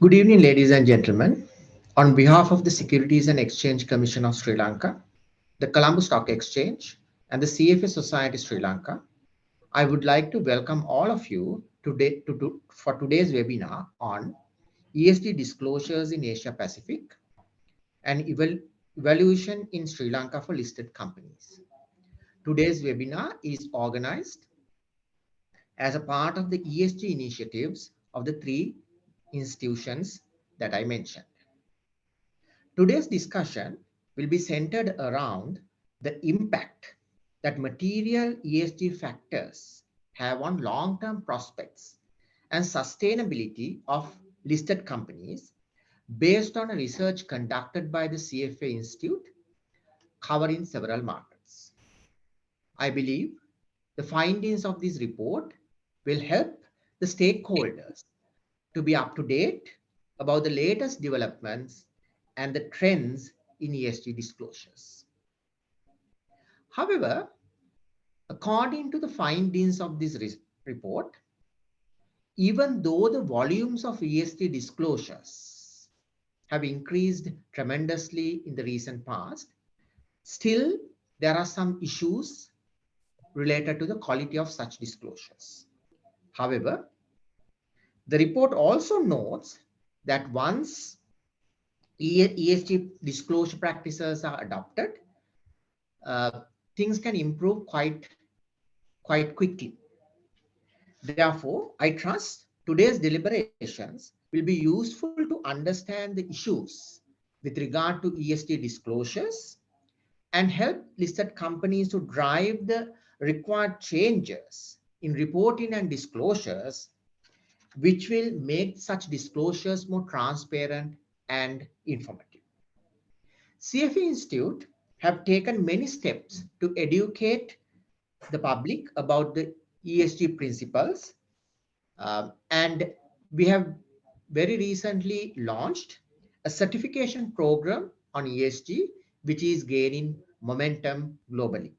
Good evening, ladies and gentlemen. On behalf of the Securities and Exchange Commission of Sri Lanka, the Colombo Stock Exchange, and the CFA Society Sri Lanka, I would like to welcome all of you today for today's webinar on ESG disclosures in Asia Pacific and evaluation in Sri Lanka for listed companies. Today's webinar is organized as a part of the ESG initiatives of the three institutions that I mentioned. Today's discussion will be centered around the impact that material ESG factors have on long-term prospects and sustainability of listed companies based on a research conducted by the CFA Institute covering several markets. I believe the findings of this report will help the stakeholders to be up to date about the latest developments and the trends in ESG disclosures. However, according to the findings of this report, even though the volumes of ESG disclosures have increased tremendously in the recent past, still there are some issues related to the quality of such disclosures. However, the report also notes that once ESG disclosure practices are adopted, things can improve quite quickly. Therefore, I trust today's deliberations will be useful to understand the issues with regard to ESG disclosures and help listed companies to drive the required changes in reporting and disclosures, which will make such disclosures more transparent and informative. CFA Institute have taken many steps to educate the public about the ESG principles, and we have very recently launched a certification program on ESG, which is gaining momentum globally.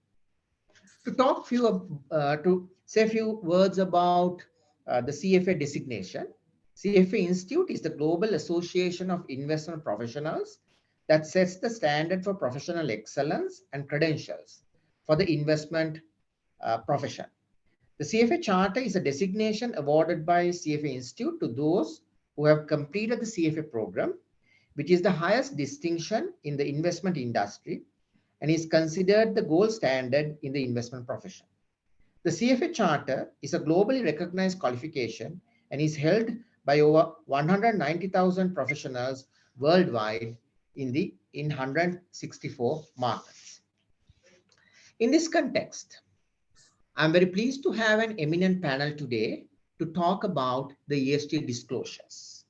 To say a few words about the CFA designation. CFA Institute is the global association of investment professionals that sets the standard for professional excellence and credentials for the investment profession. The CFA Charter is a designation awarded by CFA Institute to those who have completed the CFA program, which is the highest distinction in the investment industry and is considered the gold standard in the investment profession. The CFA Charter is a globally recognized qualification and is held by over 190,000 professionals worldwide in 164 markets. In this context, I'm very pleased to have an eminent panel today to talk about the ESG disclosures.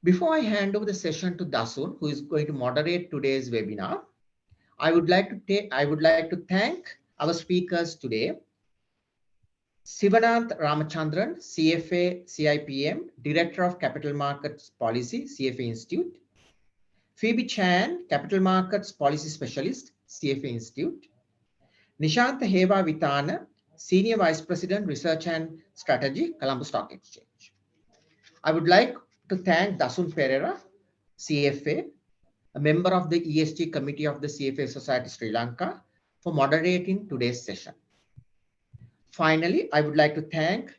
Before I hand over the session to Dasun, who is going to moderate today's webinar, I would like to thank our speakers today. Sivanath Ramachandran, CFA CIPM, Director of Capital Markets Policy, CFA Institute. Phoebe Chan, Capital Markets Policy Specialist, CFA Institute. Nishantha Heva Vitana, Senior Vice President, Research and Strategy, Colombo Stock Exchange. I would like to thank Dasun Pereira, CFA, a member of the ESG Committee of the CFA Society Sri Lanka, for moderating today's session. Finally, I would like to thank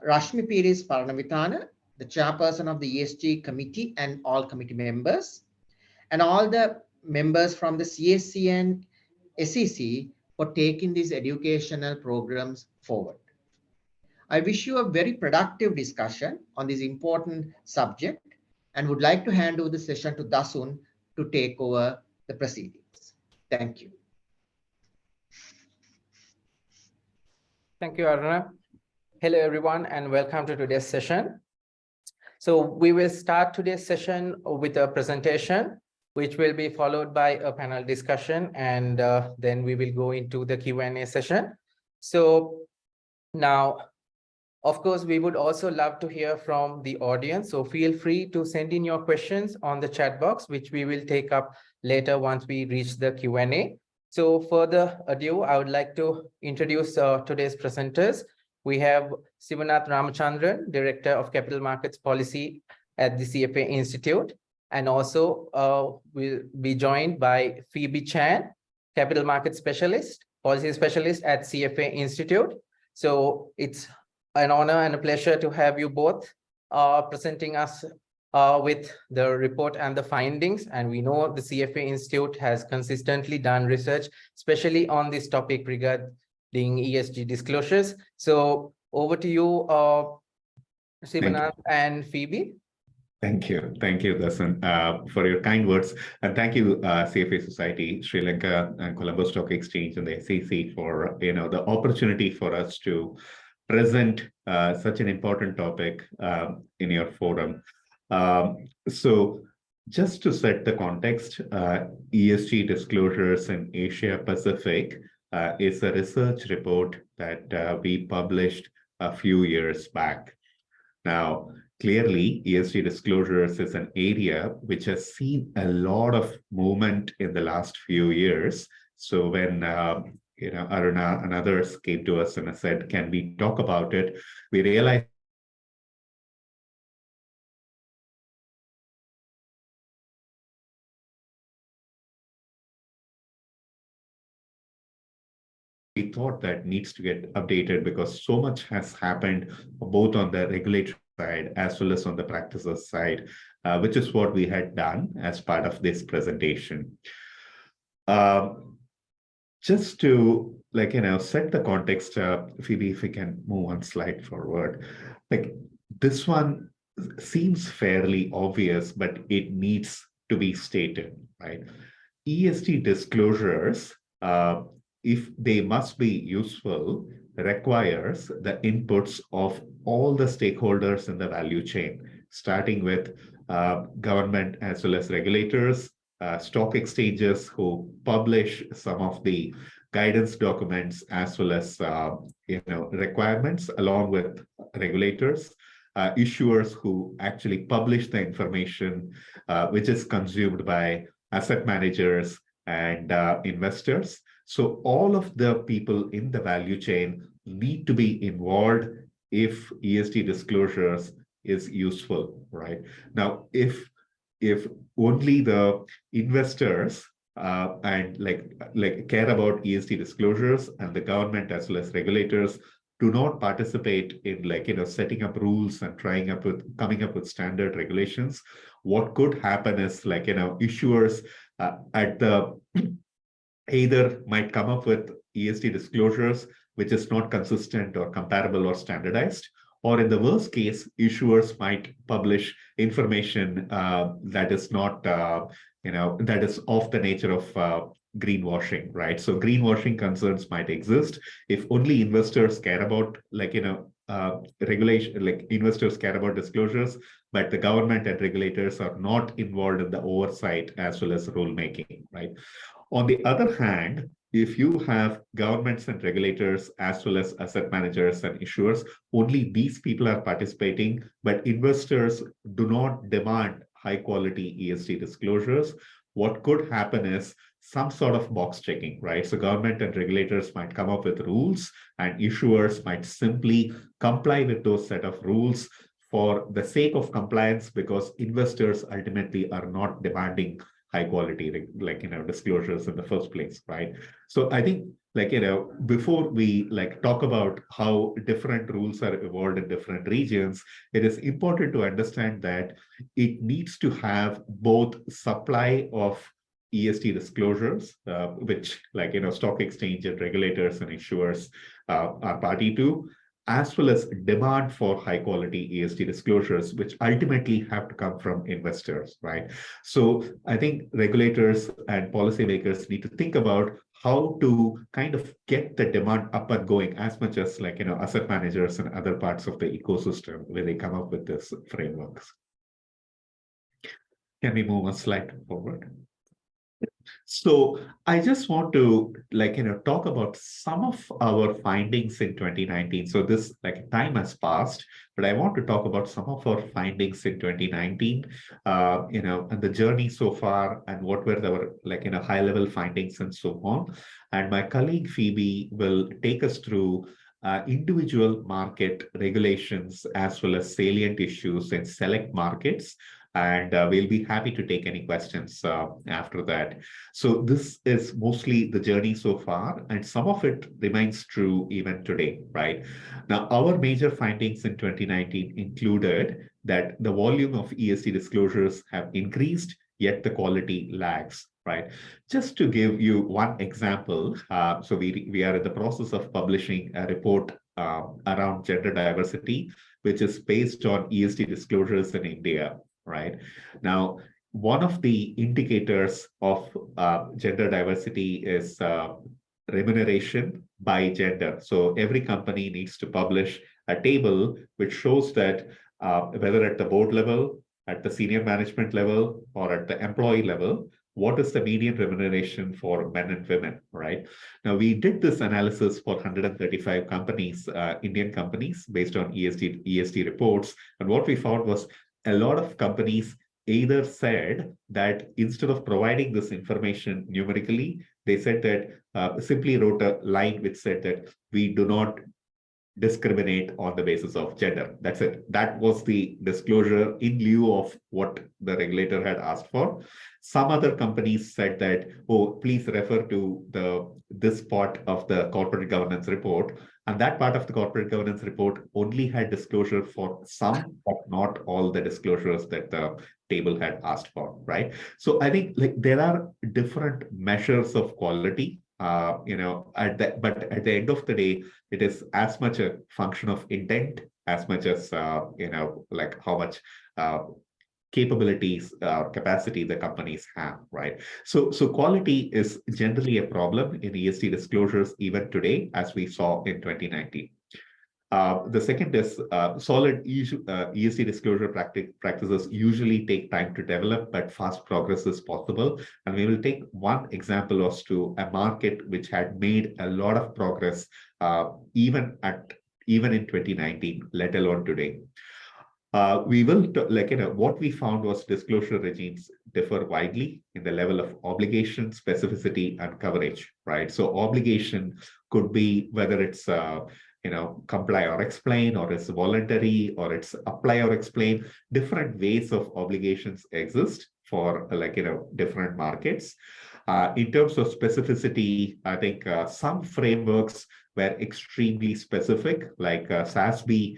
Rashmi Pires Paranavithana, the chairperson of the ESG Committee, and all committee members, and all the members from the CSC and SEC for taking these educational programs forward. I wish you a very productive discussion on this important subject and would like to hand over the session to Dasun to take over the proceedings. Thank you. Thank you, Aruna. Hello, everyone, and welcome to today's session. So we will start today's session with a presentation, which will be followed by a panel discussion, and then we will go into the Q&A session. So now, of course, we would also love to hear from the audience. So feel free to send in your questions on the chat box, which we will take up later once we reach the Q&A. So further ado, I would like to introduce today's presenters. We have Sivanath Ramachandran, Director of Capital Markets Policy at the CFA Institute. And also we'll be joined by Phoebe Chan, Capital Markets Specialist, Policy Specialist at CFA Institute. So it's an honor and a pleasure to have you both presenting us with the report and the findings. And we know the CFA Institute has consistently done research, especially on this topic regarding ESG disclosures. So over to you, Sivanath and Phoebe. Thank you, Dasun, for your kind words, and thank you, CFA Society, Sri Lanka, and Colombo Stock Exchange, and the SEC for the opportunity for us to present such an important topic in your forum. So just to set the context, ESG disclosures in Asia Pacific is a research report that we published a few years back. Now, clearly, ESG disclosures is an area which has seen a lot of movement in the last few years. So when Aruna and others came to us and said, "Can we talk about it?" we realized we thought that needs to get updated because so much has happened both on the regulatory side as well as on the practices side, which is what we had done as part of this presentation. Just to set the context, Phoebe, if we can move one slide forward. This one seems fairly obvious, but it needs to be stated, right? ESG disclosures, if they must be useful, requires the inputs of all the stakeholders in the value chain, starting with government as well as regulators, stock exchanges who publish some of the guidance documents as well as requirements, along with regulators, issuers who actually publish the information which is consumed by asset managers and investors. So all of the people in the value chain need to be involved if ESG disclosures is useful, right? Now, if only the investors and care about ESG disclosures, and the government as well as regulators do not participate in setting up rules and coming up with standard regulations, what could happen is issuers at the either might come up with ESG disclosures which is not consistent or comparable or standardized, or in the worst case, issuers might publish information that is not, that is of the nature of greenwashing, right? So greenwashing concerns might exist if only investors care about regulation, like investors care about disclosures, but the government and regulators are not involved in the oversight as well as rulemaking, right? On the other hand, if you have governments and regulators as well as asset managers and issuers, only these people are participating, but investors do not demand high quality ESG disclosures. What could happen is some sort of box checking, right? So government and regulators might come up with rules and issuers might simply comply with those set of rules for the sake of compliance, because investors ultimately are not demanding high quality disclosures in the first place, right? So I think before we talk about how different rules are evolved in different regions, it is important to understand that it needs to have both supply of ESG disclosures, which stock exchange and regulators and issuers are party to, as well as demand for high quality ESG disclosures, which ultimately have to come from investors, right? So I think regulators and policymakers need to think about how to kind of get the demand up and going as much as asset managers and other parts of the ecosystem where they come up with this frameworks. Can we move a slide forward? So I just want to talk about some of our findings in 2019. So this time has passed, but I want to talk about some of our findings in 2019, and the journey so far and what were our high level findings and so on. And my colleague Phoebe will take us through individual market regulations as well as salient issues in select markets. And we'll be happy to take any questions after that. So this is mostly the journey so far, and some of it remains true even today, right? Now, our major findings in 2019 included that the volume of ESG disclosures have increased, yet the quality lags, right? Just to give you one example, so we are in the process of publishing a report around gender diversity, which is based on ESG disclosures in India. Right now, one of the indicators of gender diversity is remuneration by gender. So every company needs to publish a table which shows that whether at the board level, at the senior management level, or at the employee level, what is the median remuneration for men and women, right? Now, we did this analysis for 135 companies, Indian companies, based on ESG reports. And what we found was a lot of companies either said that instead of providing this information numerically, they said that simply wrote a line which said that we do not discriminate on the basis of gender. That's it. That was the disclosure in lieu of what the regulator had asked for. Some other companies said that, oh, please refer to this part of the corporate governance report. And that part of the corporate governance report only had disclosure for some, but not all the disclosures that the table had asked for, right? So I think there are different measures of quality. But at the end of the day, it is as much a function of intent as much as how much capabilities or capacity the companies have, right? So quality is generally a problem in ESG disclosures even today, as we saw in 2019. The second is solid ESG disclosure practices usually take time to develop, but fast progress is possible. And we will take one example as to a market which had made a lot of progress even in 2019, let alone today. We will, what we found was disclosure regimes differ widely in the level of obligation, specificity, and coverage, right? So obligation could be whether it's, comply or explain, or it's voluntary, or it's apply or explain. Different ways of obligations exist for, different markets. In terms of specificity, I think some frameworks were extremely specific, like SASB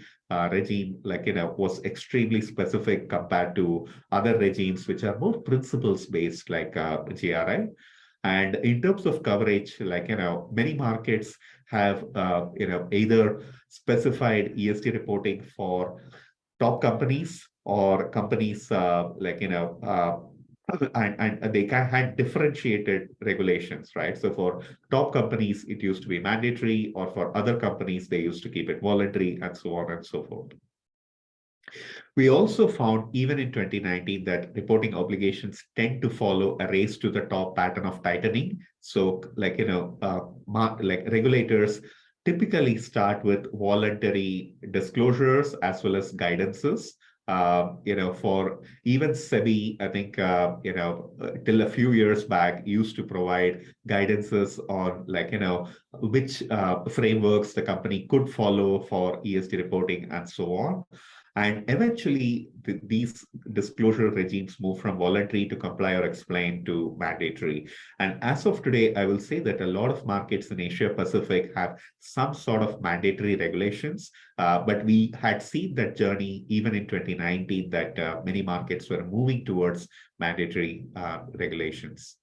regime, like, was extremely specific compared to other regimes, which are more principles based, like GRI. And in terms of coverage, like, many markets have, either specified ESG reporting for top companies or companies, and they had differentiated regulations, right? So for top companies, it used to be mandatory, or for other companies, they used to keep it voluntary, and so on and so forth. We also found, even in 2019, that reporting obligations tend to follow a race to the top pattern of tightening. So, like, like regulators typically start with voluntary disclosures as well as guidances. For even SEBI, I think, till a few years back, used to provide guidances on, like, which frameworks the company could follow for ESG reporting and so on. And eventually, these disclosure regimes move from voluntary to comply or explain to mandatory. And as of today, I will say that a lot of markets in Asia Pacific have some sort of mandatory regulations. But we had seen that journey even in 2019, that many markets were moving towards mandatory regulations.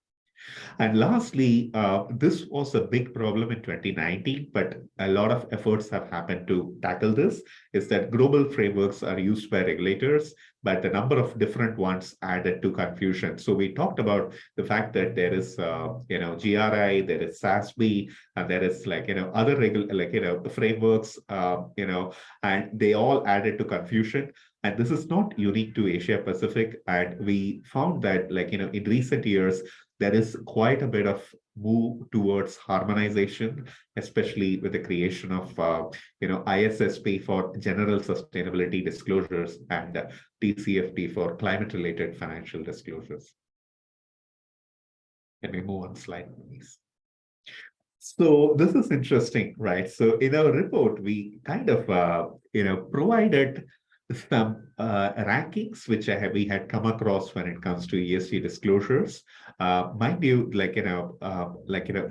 And lastly, this was a big problem in 2019, but a lot of efforts have happened to tackle this, is that global frameworks are used by regulators, but the number of different ones added to confusion. So we talked about the fact that there is, GRI, there is SASB, and there is, like, other frameworks, and they all added to confusion. And this is not unique to Asia Pacific. And we found that, like, in recent years, there is quite a bit of move towards harmonization, especially with the creation of, ISSP for general sustainability disclosures, and TCFD for climate-related financial disclosures. Can we move on slide, please? So this is interesting, right? So in our report, we kind of, provided some rankings which we had come across when it comes to ESG disclosures. Mind you,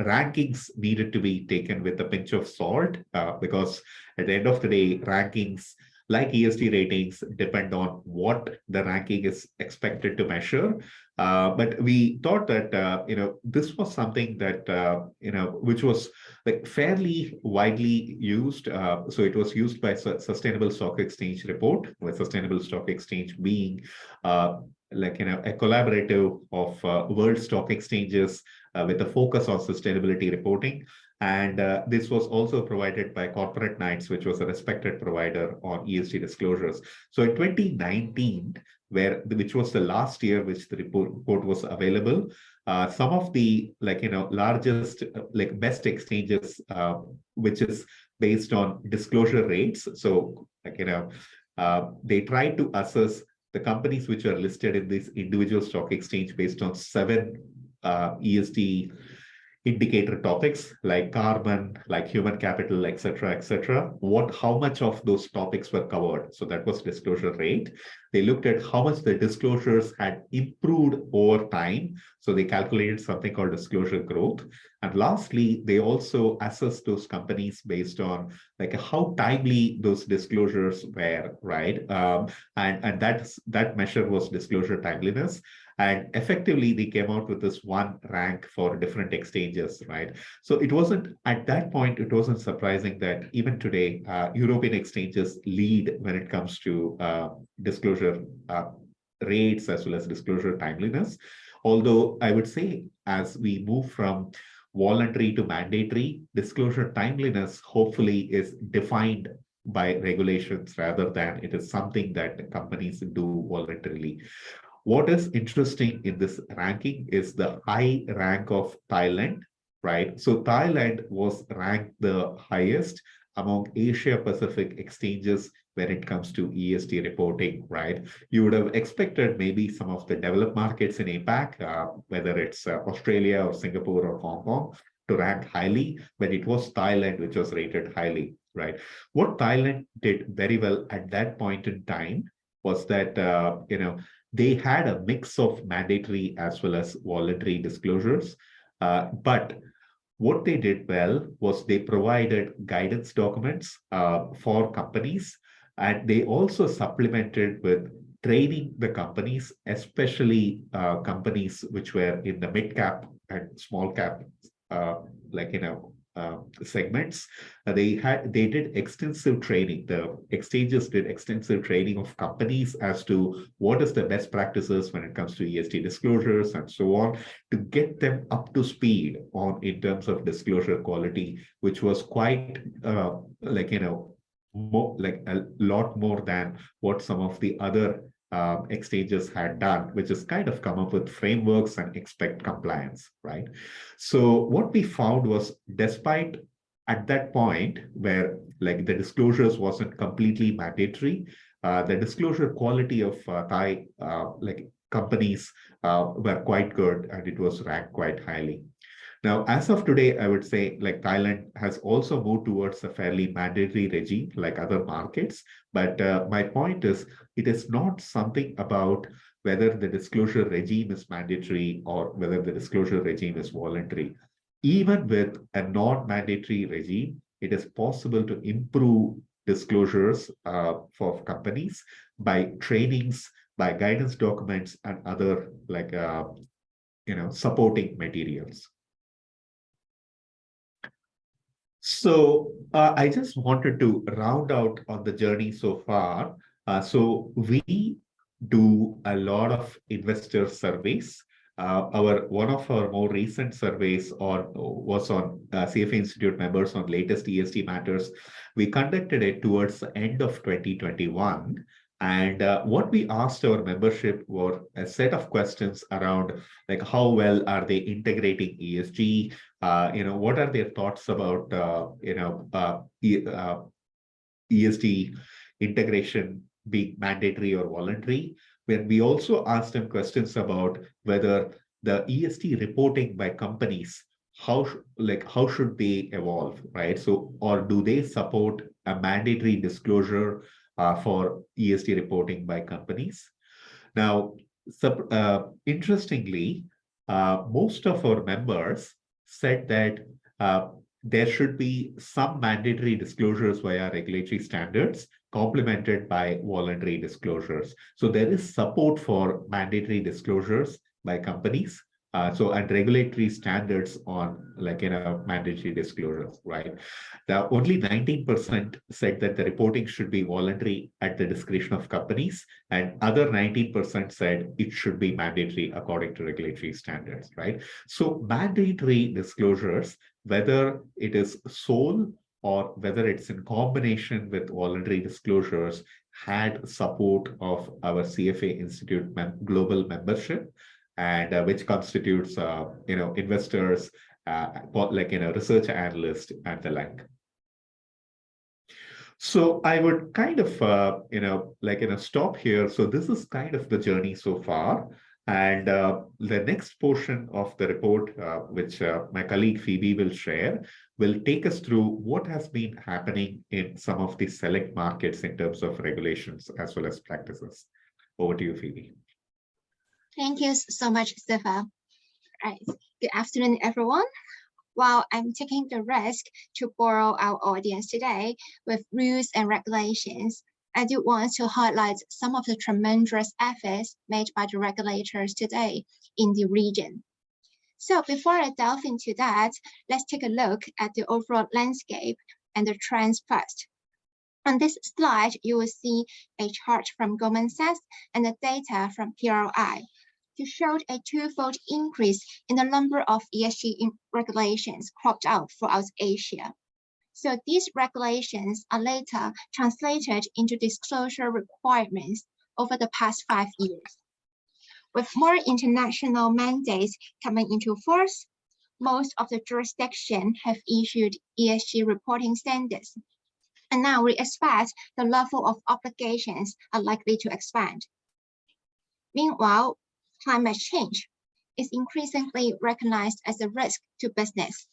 rankings needed to be taken with a pinch of salt, because at the end of the day, rankings like ESG ratings depend on what the ranking is expected to measure. But we thought that, this was something that, which was like fairly widely used. So it was used by Sustainable Stock Exchange report, with Sustainable Stock Exchange being a collaborative of world stock exchanges with a focus on sustainability reporting. And this was also provided by Corporate Knights, which was a respected provider on ESG disclosures. So in 2019, which was the last year which the report was available, some of the largest best exchanges, which is based on disclosure rates. So they try to assess the companies which are listed in this individual stock exchange based on 7 ESG indicator topics like carbon, like human capital, etc. How much of those topics were covered? So that was disclosure rate. They looked at how much the disclosures had improved over time. So they calculated something called disclosure growth. And lastly, they also assessed those companies based on how timely those disclosures were, right? And that measure was disclosure timeliness. And effectively, they came out with this one rank for different exchanges, right? So it wasn't, at that point, it wasn't surprising that even today, European exchanges lead when it comes to disclosure rates as well as disclosure timeliness. Although I would say, as we move from voluntary to mandatory, disclosure timeliness hopefully is defined by regulations rather than it is something that companies do voluntarily. What is interesting in this ranking is the high rank of Thailand, right? So Thailand was ranked the highest among Asia Pacific exchanges when it comes to ESG reporting, right? You would have expected maybe some of the developed markets in APAC, whether it's Australia or Singapore or Hong Kong, to rank highly, but it was Thailand which was rated highly, right? What Thailand did very well at that point in time was that, they had a mix of mandatory as well as voluntary disclosures. But what they did well was they provided guidance documents for companies, and they also supplemented with training the companies, especially companies which were in the mid cap and small cap, uh, like segments. They did extensive training. The exchanges did extensive training of companies as to what is the best practices when it comes to ESG disclosures and so on, to get them up to speed on in terms of disclosure quality, which was quite more like a lot more than what some of the other exchanges had done, which is kind of come up with frameworks and expect compliance, right? So what we found was, despite at that point where like the disclosures wasn't completely mandatory, the disclosure quality of Thai like companies were quite good, and it was ranked quite highly. Now, as of today, I would say like Thailand has also moved towards a fairly mandatory regime like other markets. But my point is, it is not something about whether the disclosure regime is mandatory or whether the disclosure regime is voluntary. Even with a non-mandatory regime, it is possible to improve disclosures for companies by trainings, by guidance documents, and other like supporting materials. So I just wanted to round out on the journey so far. So we do a lot of investor surveys. One of our more recent surveys was on CFA Institute members on latest ESG matters. We conducted it towards the end of 2021. And what we asked our membership were a set of questions around like how well are they integrating ESG? What are their thoughts about ESG integration being mandatory or voluntary? When we also asked them questions about whether the ESG reporting by companies, how should they evolve, right? So, or do they support a mandatory disclosure for ESG reporting by companies? Now, interestingly, most of our members said that there should be some mandatory disclosures via regulatory standards complemented by voluntary disclosures. So there is support for mandatory disclosures by companies. And regulatory standards on mandatory disclosures, right? The only 19% said that the reporting should be voluntary at the discretion of companies, and other 19% said it should be mandatory according to regulatory standards, right? So mandatory disclosures, whether it is sole or whether it's in combination with voluntary disclosures, had support of our CFA Institute global membership, and which constitutes investors, research analysts and the like. So I would kind of stop here. So this is kind of the journey so far. And the next portion of the report, which my colleague Phoebe will share, will take us through what has been happening in some of the select markets in terms of regulations as well as practices. Over to you, Phoebe. Thank you so much, Stefan. Right. Good afternoon, everyone. While I'm taking the risk to bore our audience today with rules and regulations, I do want to highlight some of the tremendous efforts made by the regulators today in the region. So before I delve into that, let's take a look at the overall landscape and the trends first. On this slide, you will see a chart from Goldman Sachs and the data from PRI to show a twofold increase in the number of ESG regulations cropped out throughout Asia. So these regulations are later translated into disclosure requirements over the past 5 years. With more international mandates coming into force, most of the jurisdictions have issued ESG reporting standards. And now we expect the level of obligations are likely to expand. Meanwhile, climate change is increasingly recognized as a risk to business.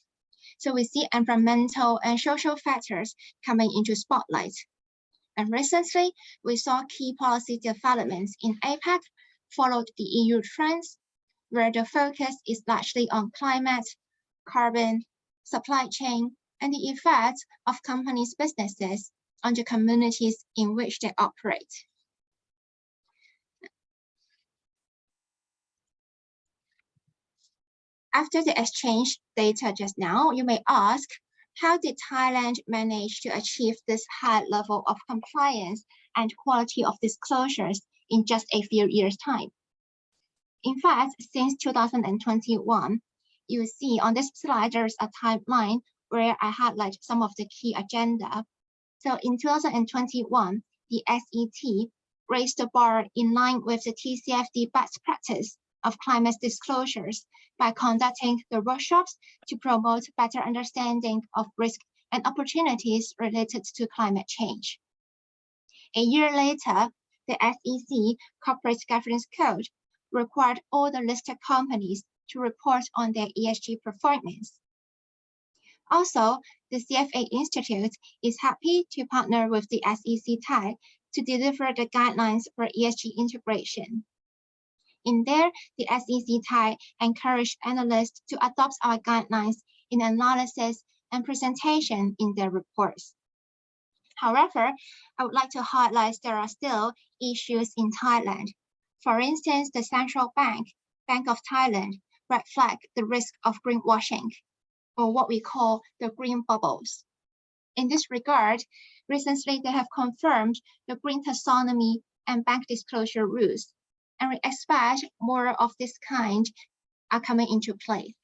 So we see environmental and social factors coming into spotlight. And recently, we saw key policy developments in APAC followed the EU trends, where the focus is largely on climate, carbon, supply chain, and the effect of companies' businesses on the communities in which they operate. After the exchange data just now, you may ask, how did Thailand manage to achieve this high level of compliance and quality of disclosures in just a few years' time? In fact, since 2021, you see on this slide, there's a timeline where I highlight some of the key agenda. So in 2021, the SET raised the bar in line with the TCFD best practice of climate disclosures by conducting the workshops to promote better understanding of risk and opportunities related to climate change. A year later, the SEC Corporate Governance Code required all the listed companies to report on their ESG performance. Also, the CFA Institute is happy to partner with the SEC Thai to deliver the guidelines for ESG integration. In there, the SEC Thai encouraged analysts to adopt our guidelines in analysis and presentation in their reports. However, I would like to highlight there are still issues in Thailand. For instance, the Central Bank, Bank of Thailand, red flagged the risk of greenwashing, or what we call the green bubbles. In this regard, recently they have confirmed the green taxonomy and bank disclosure rules, and we expect more of this kind are coming into play.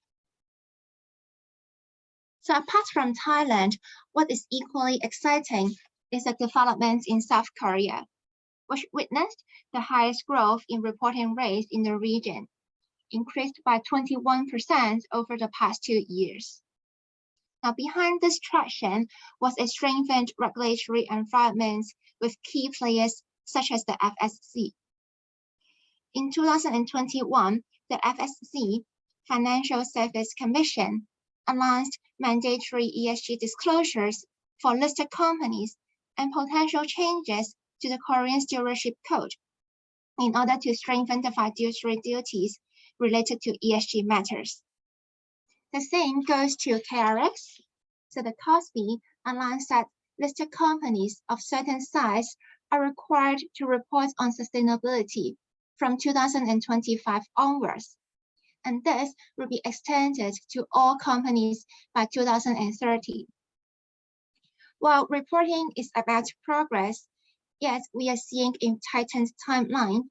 So apart from Thailand, what is equally exciting is the development in South Korea, which witnessed the highest growth in reporting rates in the region, increased by 21% over the past 2 years. Now, behind this traction was a strengthened regulatory environment with key players such as the FSC. In 2021, the FSC, Financial Service Commission, announced mandatory ESG disclosures for listed companies and potential changes to the Korean Stewardship Code in order to strengthen the fiduciary duties related to ESG matters. The same goes to KRX. So the KOSPI announced that listed companies of certain size are required to report on sustainability from 2025 onwards, and this will be extended to all companies by 2030. While reporting is about progress, yet we are seeing a tightened timeline,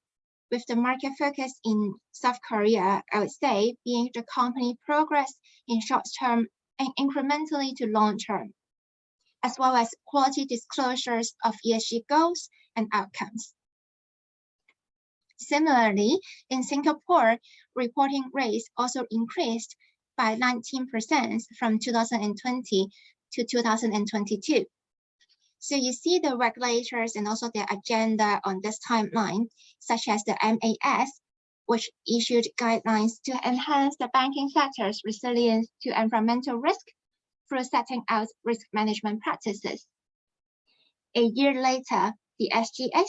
with the market focus in South Korea, I would say, being the company progress in short term and incrementally to long term, as well as quality disclosures of ESG goals and outcomes. Similarly, in Singapore, reporting rates also increased by 19% from 2020 to 2022. So you see the regulators and also their agenda on this timeline, such as the MAS, which issued guidelines to enhance the banking sector's resilience to environmental risk through setting out risk management practices. A year later, the SGX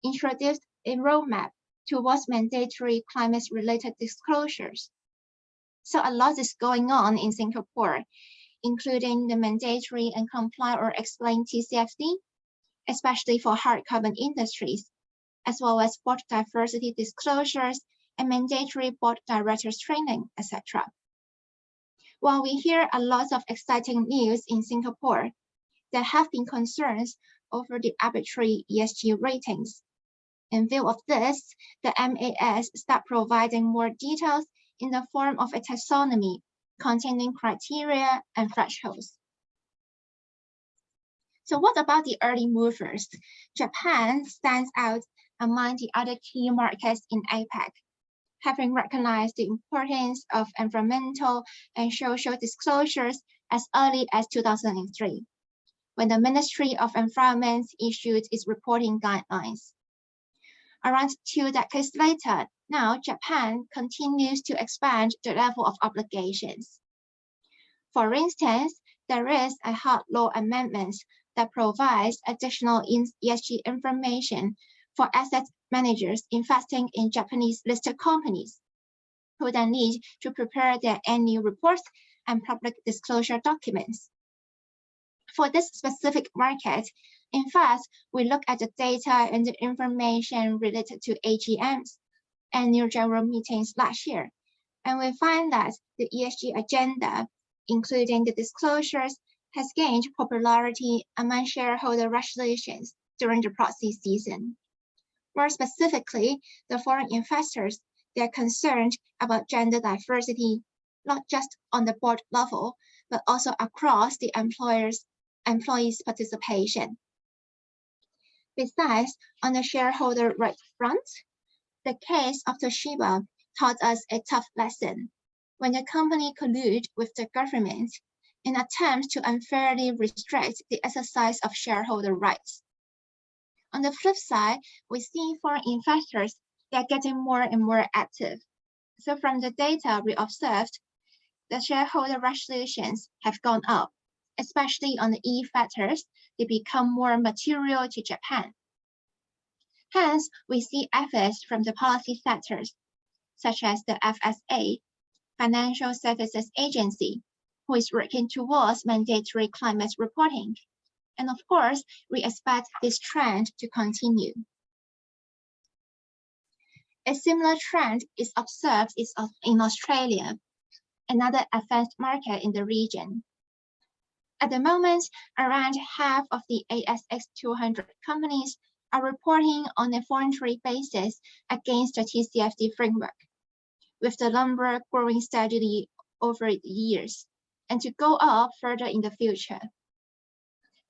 introduced a roadmap towards mandatory climate-related disclosures. So a lot is going on in Singapore, including the mandatory and comply or explain TCFD, especially for hard carbon industries, as well as board diversity disclosures and mandatory board directors training, etc. While we hear a lot of exciting news in Singapore, there have been concerns over the arbitrary ESG ratings. In view of this, the MAS start providing more details in the form of a taxonomy containing criteria and thresholds. So what about the early movers? Japan stands out among the other key markets in APAC, having recognized the importance of environmental and social disclosures as early as 2003, when the Ministry of Environment issued its reporting guidelines. Around 2 decades later, now Japan continues to expand the level of obligations. For instance, there is a hard law amendment that provides additional ESG information for asset managers investing in Japanese listed companies, who then need to prepare their annual reports and public disclosure documents. For this specific market, in fact, we look at the data and the information related to AGMs, annual general meetings last year, and we find that the ESG agenda, including the disclosures, has gained popularity among shareholder resolutions during the proxy season. More specifically, the foreign investors, they are concerned about gender diversity, not just on the board level, but also across the employees' participation. Besides, on the shareholder right front, the case of Toshiba taught us a tough lesson. When the company colludes with the government in attempts to unfairly restrict the exercise of shareholder rights. On the flip side, we see foreign investors, they are getting more and more active. So from the data we observed, the shareholder resolutions have gone up, especially on the E factors, they become more material to Japan. Hence, we see efforts from the policy sectors, such as the FSA, Financial Services Agency, who is working towards mandatory climate reporting. And of course, we expect this trend to continue. A similar trend is observed in Australia, another advanced market in the region. At the moment, around half of the ASX 200 companies are reporting on a voluntary basis against the TCFD framework, with the number growing steadily over the years, and to go up further in the future.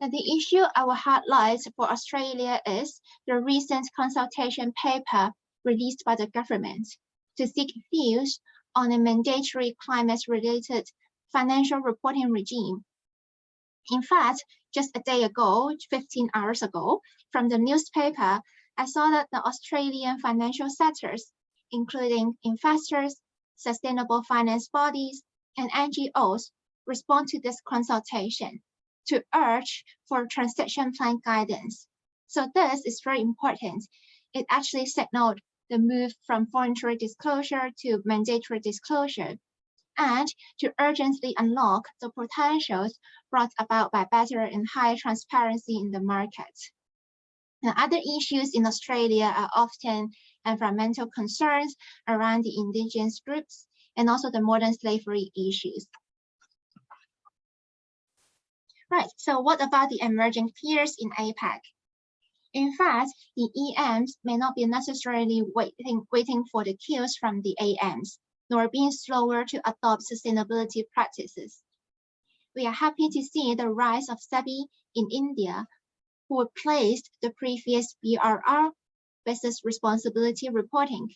Now, the issue I will highlight for Australia is the recent consultation paper released by the government to seek views on a mandatory climate-related financial reporting regime. In fact, just a day ago, 15 hours ago, from the newspaper, I saw that the Australian financial sectors, including investors, sustainable finance bodies, and NGOs, respond to this consultation to urge for transition plan guidance. So this is very important. It actually signaled the move from voluntary disclosure to mandatory disclosure, and to urgently unlock the potentials brought about by better and higher transparency in the market. Now, other issues in Australia are often environmental concerns around the indigenous groups and also the modern slavery issues. Right, so what about the emerging peers in APAC? In fact, the EMs may not be necessarily waiting for the cues from the AMs, nor being slower to adopt sustainability practices. We are happy to see the rise of SEBI in India, who replaced the previous BRR, business responsibility reporting,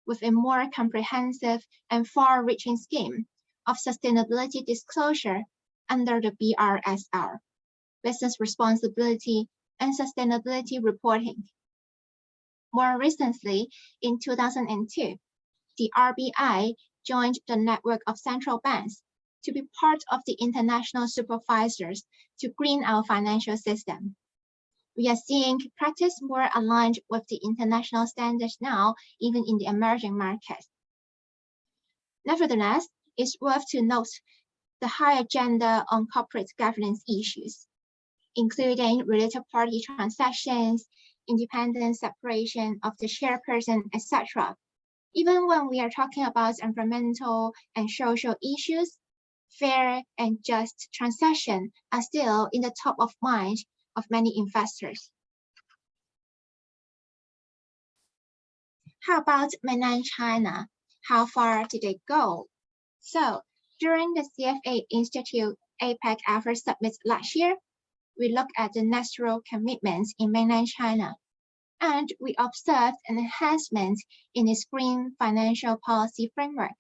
with a more comprehensive and far-reaching scheme of sustainability disclosure under the BRSR, business responsibility and sustainability reporting. More recently, in 2002, the RBI joined the network of central banks to be part of the international supervisors to green our financial system. We are seeing practice more aligned with the international standards now, even in the emerging markets. Nevertheless, it's worth to note the high agenda on corporate governance issues, including related party transactions, independent separation of the chairperson, etc. Even when we are talking about environmental and social issues, fair and just transactions are still in the top of mind of many investors. How about mainland China? How far did they go? So, during the CFA Institute APAC Effort Summit last year, we looked at the net zero commitments in mainland China, and we observed an enhancement in its green financial policy framework.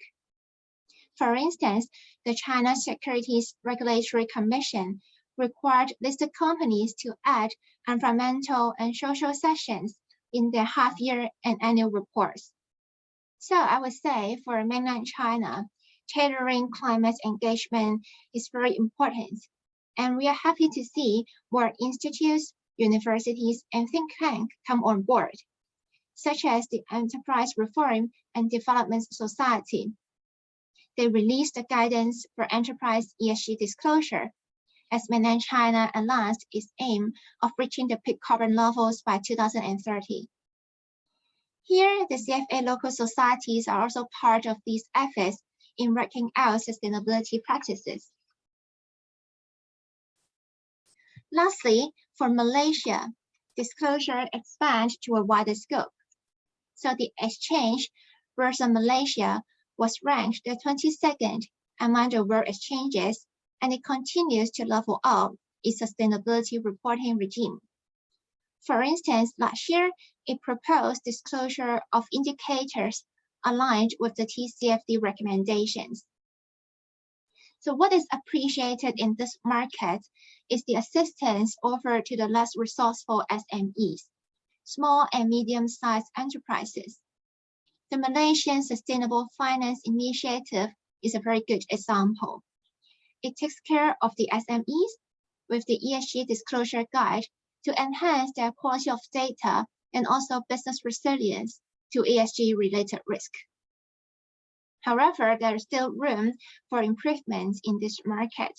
For instance, the China Securities Regulatory Commission required listed companies to add environmental and social sections in their half-year and annual reports. So I would say for mainland China, tailoring climate engagement is very important. And we are happy to see more institutes, universities, and think tanks come on board, such as the Enterprise Reform and Development Society. they released the guidance for enterprise ESG disclosure as mainland China announced its aim of reaching the peak carbon levels by 2030. Here, the CFA local societies are also part of these efforts in working out sustainability practices. Lastly, for Malaysia, disclosure expands to a wider scope. So the exchange Bursa Malaysia was ranked the 22nd among the world exchanges, and it continues to level up its sustainability reporting regime. For instance, last year, it proposed disclosure of indicators aligned with the TCFD recommendations. So what is appreciated in this market is the assistance offered to the less resourceful SMEs, small and medium-sized enterprises. The Malaysian Sustainable Finance Initiative is a very good example. It takes care of the SMEs with the ESG disclosure guide to enhance their quality of data and also business resilience to ESG-related risk. However, there is still room for improvements in this market,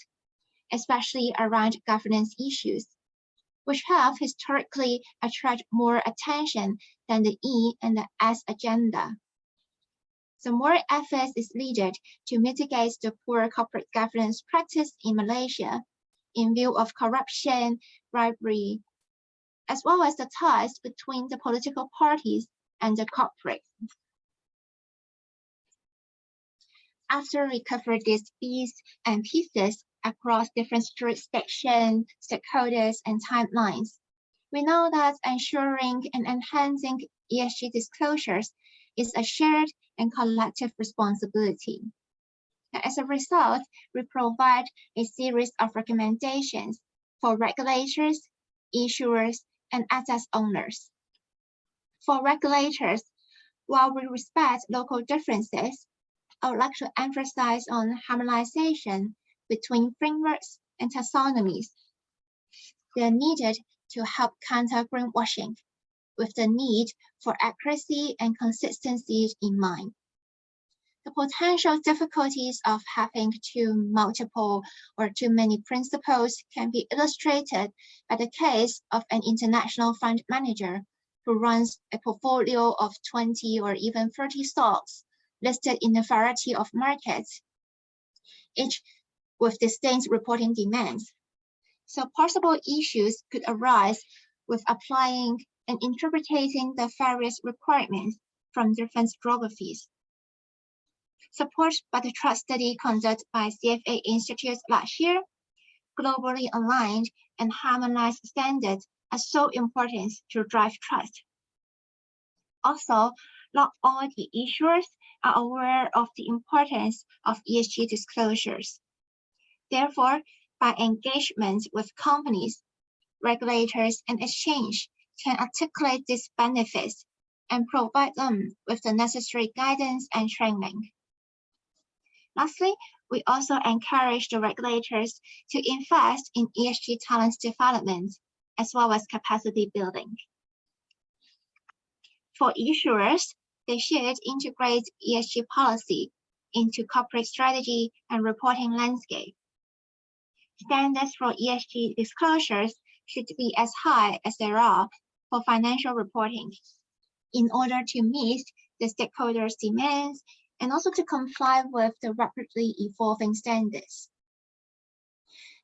especially around governance issues, which have historically attracted more attention than the E and the S agenda. So more effort is needed to mitigate the poor corporate governance practice in Malaysia in view of corruption, bribery, as well as the ties between the political parties and the corporate. After we cover these B's and pieces across different jurisdictions, stakeholders, and timelines, we know that ensuring and enhancing ESG disclosures is a shared and collective responsibility. As a result, we provide a series of recommendations for regulators, issuers, and asset owners. For regulators, while we respect local differences, I would like to emphasize on harmonization between frameworks and taxonomies. They are needed to help counter greenwashing, with the need for accuracy and consistency in mind. The potential difficulties of having too multiple or too many principles can be illustrated by the case of an international fund manager who runs a portfolio of 20 or even 30 stocks listed in a variety of markets, each with distinct reporting demands. So possible issues could arise with applying and interpreting the various requirements from different geographies. Supported by the trust study conducted by CFA Institute last year, globally aligned and harmonized standards are so important to drive trust. Also, not all the issuers are aware of the importance of ESG disclosures. Therefore, by engagement with companies, regulators, and exchange can articulate these benefits and provide them with the necessary guidance and training. Lastly, we also encourage the regulators to invest in ESG talent development as well as capacity building. For issuers, they should integrate ESG policy into corporate strategy and reporting landscape. Standards for ESG disclosures should be as high as there are for financial reporting in order to meet the stakeholders' demands and also to comply with the rapidly evolving standards.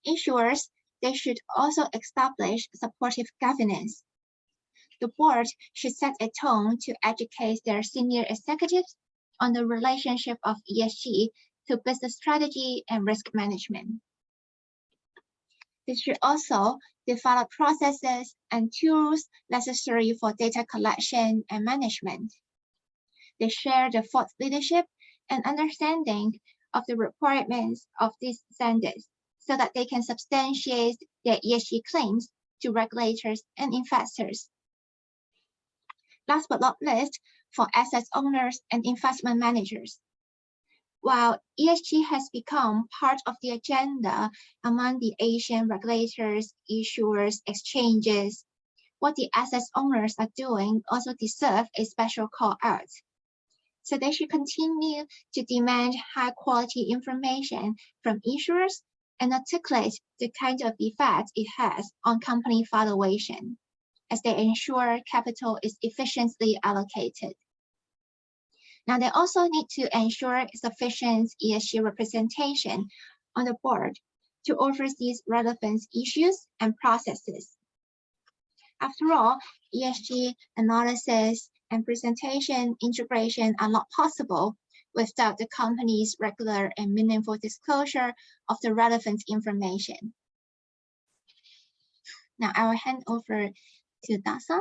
Issuers, they should also establish supportive governance. The board should set a tone to educate their senior executives on the relationship of ESG to business strategy and risk management. They should also develop processes and tools necessary for data collection and management. They share the thought leadership and understanding of the requirements of these standards so that they can substantiate their ESG claims to regulators and investors. Last but not least, for asset owners and investment managers. While ESG has become part of the agenda among the Asian regulators, issuers, exchanges, what the asset owners are doing also deserve a special call out. So they should continue to demand high quality information from issuers and articulate the kind of effect it has on company valuation, as they ensure capital is efficiently allocated. Now, they also need to ensure sufficient ESG representation on the board to oversee relevant issues and processes. After all, ESG analysis and presentation integration are not possible without the company's regular and meaningful disclosure of the relevant information. Now, I will hand over to Dasan.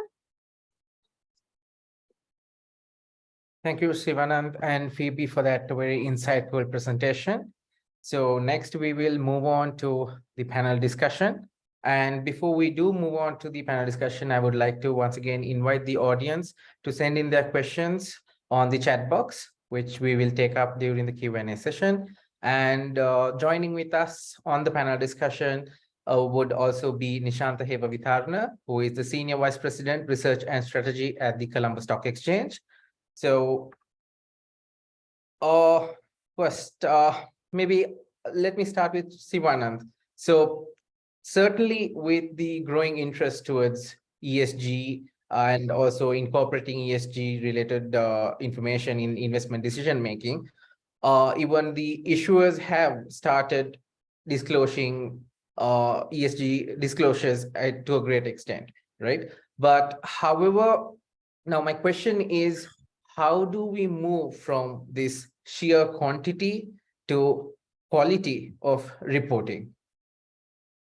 Thank you, Sivanand and Phoebe, for that very insightful presentation. So next we will move on to the panel discussion. And before we do move on to the panel discussion, I would like to once again invite the audience to send in their questions on the chat box, which we will take up during the Q&A session. And joining with us on the panel discussion would also be Nishanta Hevavitharna, who is the Senior Vice President, Research and Strategy at the Colombo Stock Exchange. So first, maybe let me start with Sivanand. So certainly with the growing interest towards ESG and also incorporating ESG related information in investment decision making, even the issuers have started disclosing ESG disclosures to a great extent, right? But however, now my question is, how do we move from this sheer quantity to quality of reporting?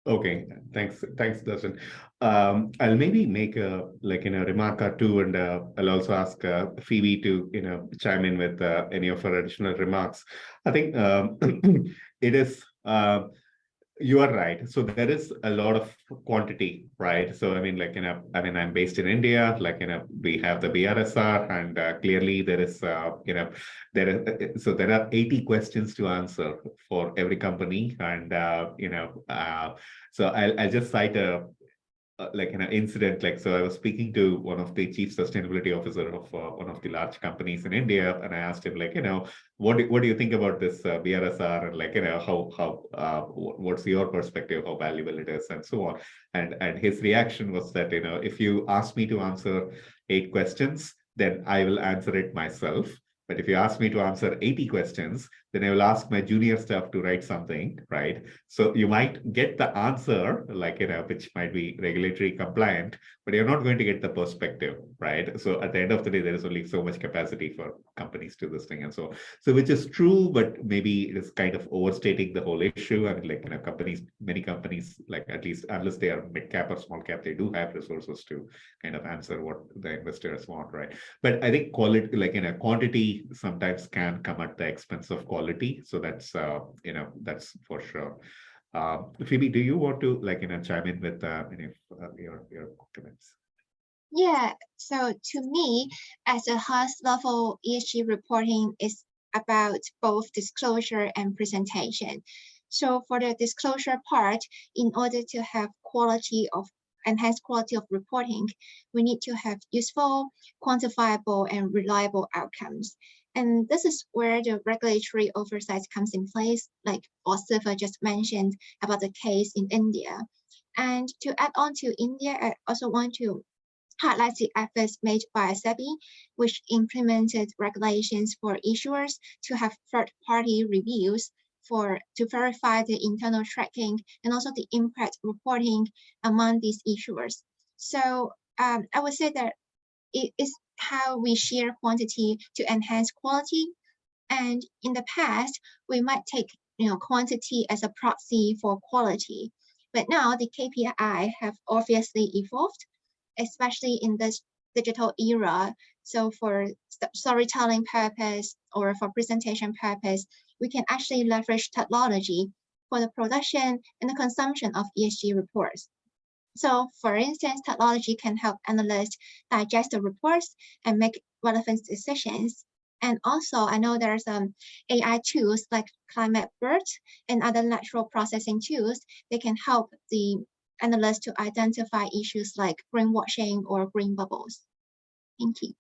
Okay, thanks, Darshan. I'll maybe make a remark or two, and I'll also ask Phoebe to chime in with any of her additional remarks. I think it is. You are right. So there is a lot of quantity, right? So I mean, I'm based in India. We have the BRSR, and clearly there is, so there are 80 questions to answer for every company, and so I'll just cite a incident. So I was speaking to one of the chief sustainability officer of one of the large companies in India, and I asked him, what do you think about this BRSR, and what's your perspective, how valuable it is, and so on. And his reaction was that if you ask me to answer 8 questions, then I will answer it myself. But if you ask me to answer 80 questions, then I will ask my junior staff to write something, right? So you might get the answer, which might be regulatory compliant, but you're not going to get the perspective, right? So at the end of the day, there is only so much capacity for companies to this thing. And so which is true, but maybe it is kind of overstating the whole issue. I mean, many companies, at least unless they are mid cap or small cap, they do have resources to kind of answer what the investors want, right? But I think quality, quantity sometimes can come at the expense of quality. So that's, that's for sure. Phoebe, do you want to chime in with any of your comments? Yeah, so to me, as a highest level ESG reporting is about both disclosure and presentation. So for the disclosure part, in order to have enhanced quality of reporting, we need to have useful, quantifiable, and reliable outcomes. And this is where the regulatory oversight comes in place, like what Siva just mentioned about the case in India. And to add on to India, I also want to highlight the efforts made by SEBI, which implemented regulations for issuers to have third-party reviews to verify the internal tracking and also the impact reporting among these issuers. So I would say that it is how we share quantity to enhance quality. And in the past, we might take quantity as a proxy for quality. But now the KPI have obviously evolved, especially in this digital era. So for storytelling purpose or for presentation purpose, we can actually leverage technology for the production and the consumption of ESG reports. So for instance, technology can help analysts digest the reports and make relevant decisions. And also, I know there's AI tools like ClimateBird and other natural processing tools. They can help the analysts to identify issues like greenwashing or green bubbles. Thank you.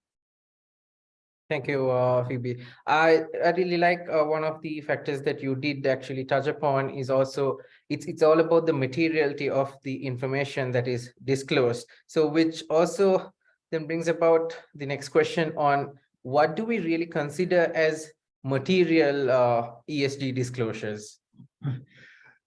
Thank you, Phoebe. I really like one of the factors that you did actually touch upon is also it's all about the materiality of the information that is disclosed. So which also then brings about the next question on what do we really consider as material ESG disclosures?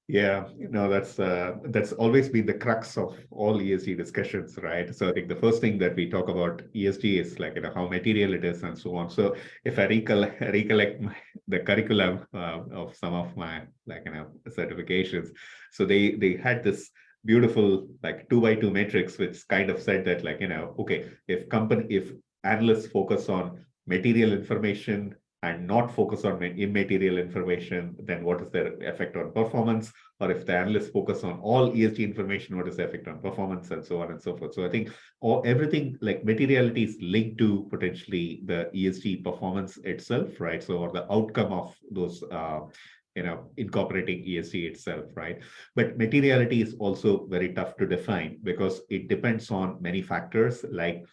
Yeah, that's always been the crux of all ESG discussions, right? So I think the first thing that we talk about ESG is like how material it is and so on. So if I recollect the curriculum of some of my certifications, so they had this beautiful like 2x2 matrix, which kind of said that okay, if analysts focus on material information and not focus on immaterial information, then what is their effect on performance? Or if the analysts focus on all ESG information, what is the effect on performance, and so on and so forth. So I think everything like materiality is linked to potentially the ESG performance itself, right? So or the outcome of those incorporating ESG itself, right? But materiality is also very tough to define because it depends on many factors like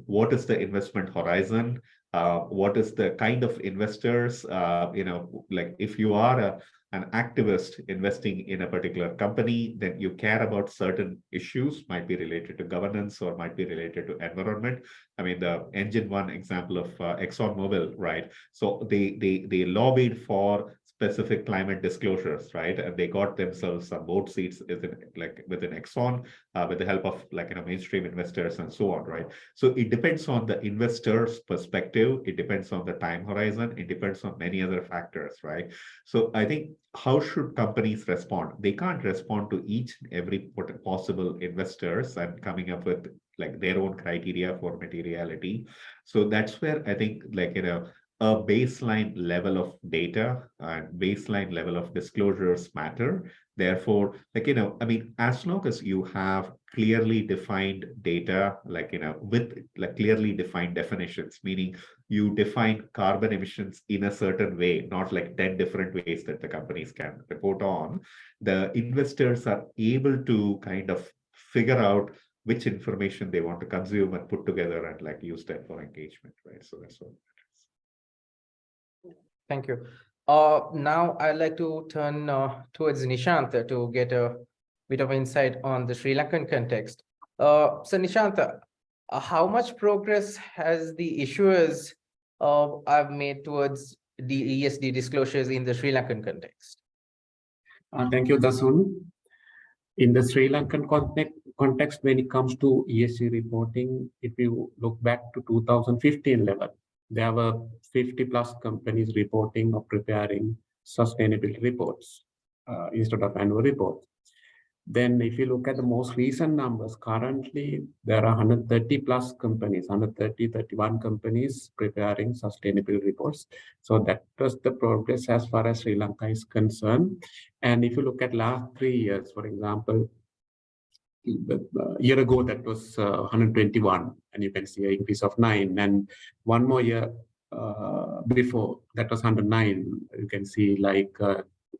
what is the investment horizon, what is the kind of investors, like if you are an activist investing in a particular company, then you care about certain issues, might be related to governance or might be related to environment. I mean, the engine one example of ExxonMobil, right? So they lobbied for specific climate disclosures, right? And they got themselves some board seats within Exxon with the help of mainstream investors and so on, right? So it depends on the investor's perspective. It depends on the time horizon. It depends on many other factors, right? So I think how should companies respond? They can't respond to each and every possible investors and coming up with their own criteria for materiality. So that's where I think a baseline level of data and baseline level of disclosures matter. Therefore, I mean, as long as you have clearly defined data, with clearly defined definitions, meaning you define carbon emissions in a certain way, not like 10 different ways that the companies can report on, the investors are able to kind of figure out which information they want to consume and put together and use that for engagement, right? So that's what. Thank you. Now I'd like to turn towards Nishant to get a bit of insight on the Sri Lankan context. So Nishant, how much progress has the issuers have made towards the ESG disclosures in the Sri Lankan context? Thank you, Dasun. In the Sri Lankan context, when it comes to ESG reporting, if you look back to 2015 level, there were 50 plus companies reporting or preparing sustainability reports instead of annual reports. Then if you look at the most recent numbers, currently there are 130 plus companies, 31 companies preparing sustainability reports. So that was the progress as far as Sri Lanka is concerned. And if you look at last 3 years, for example, a year ago that was 121, and you can see an increase of 9, and one more year before that was 109, you can see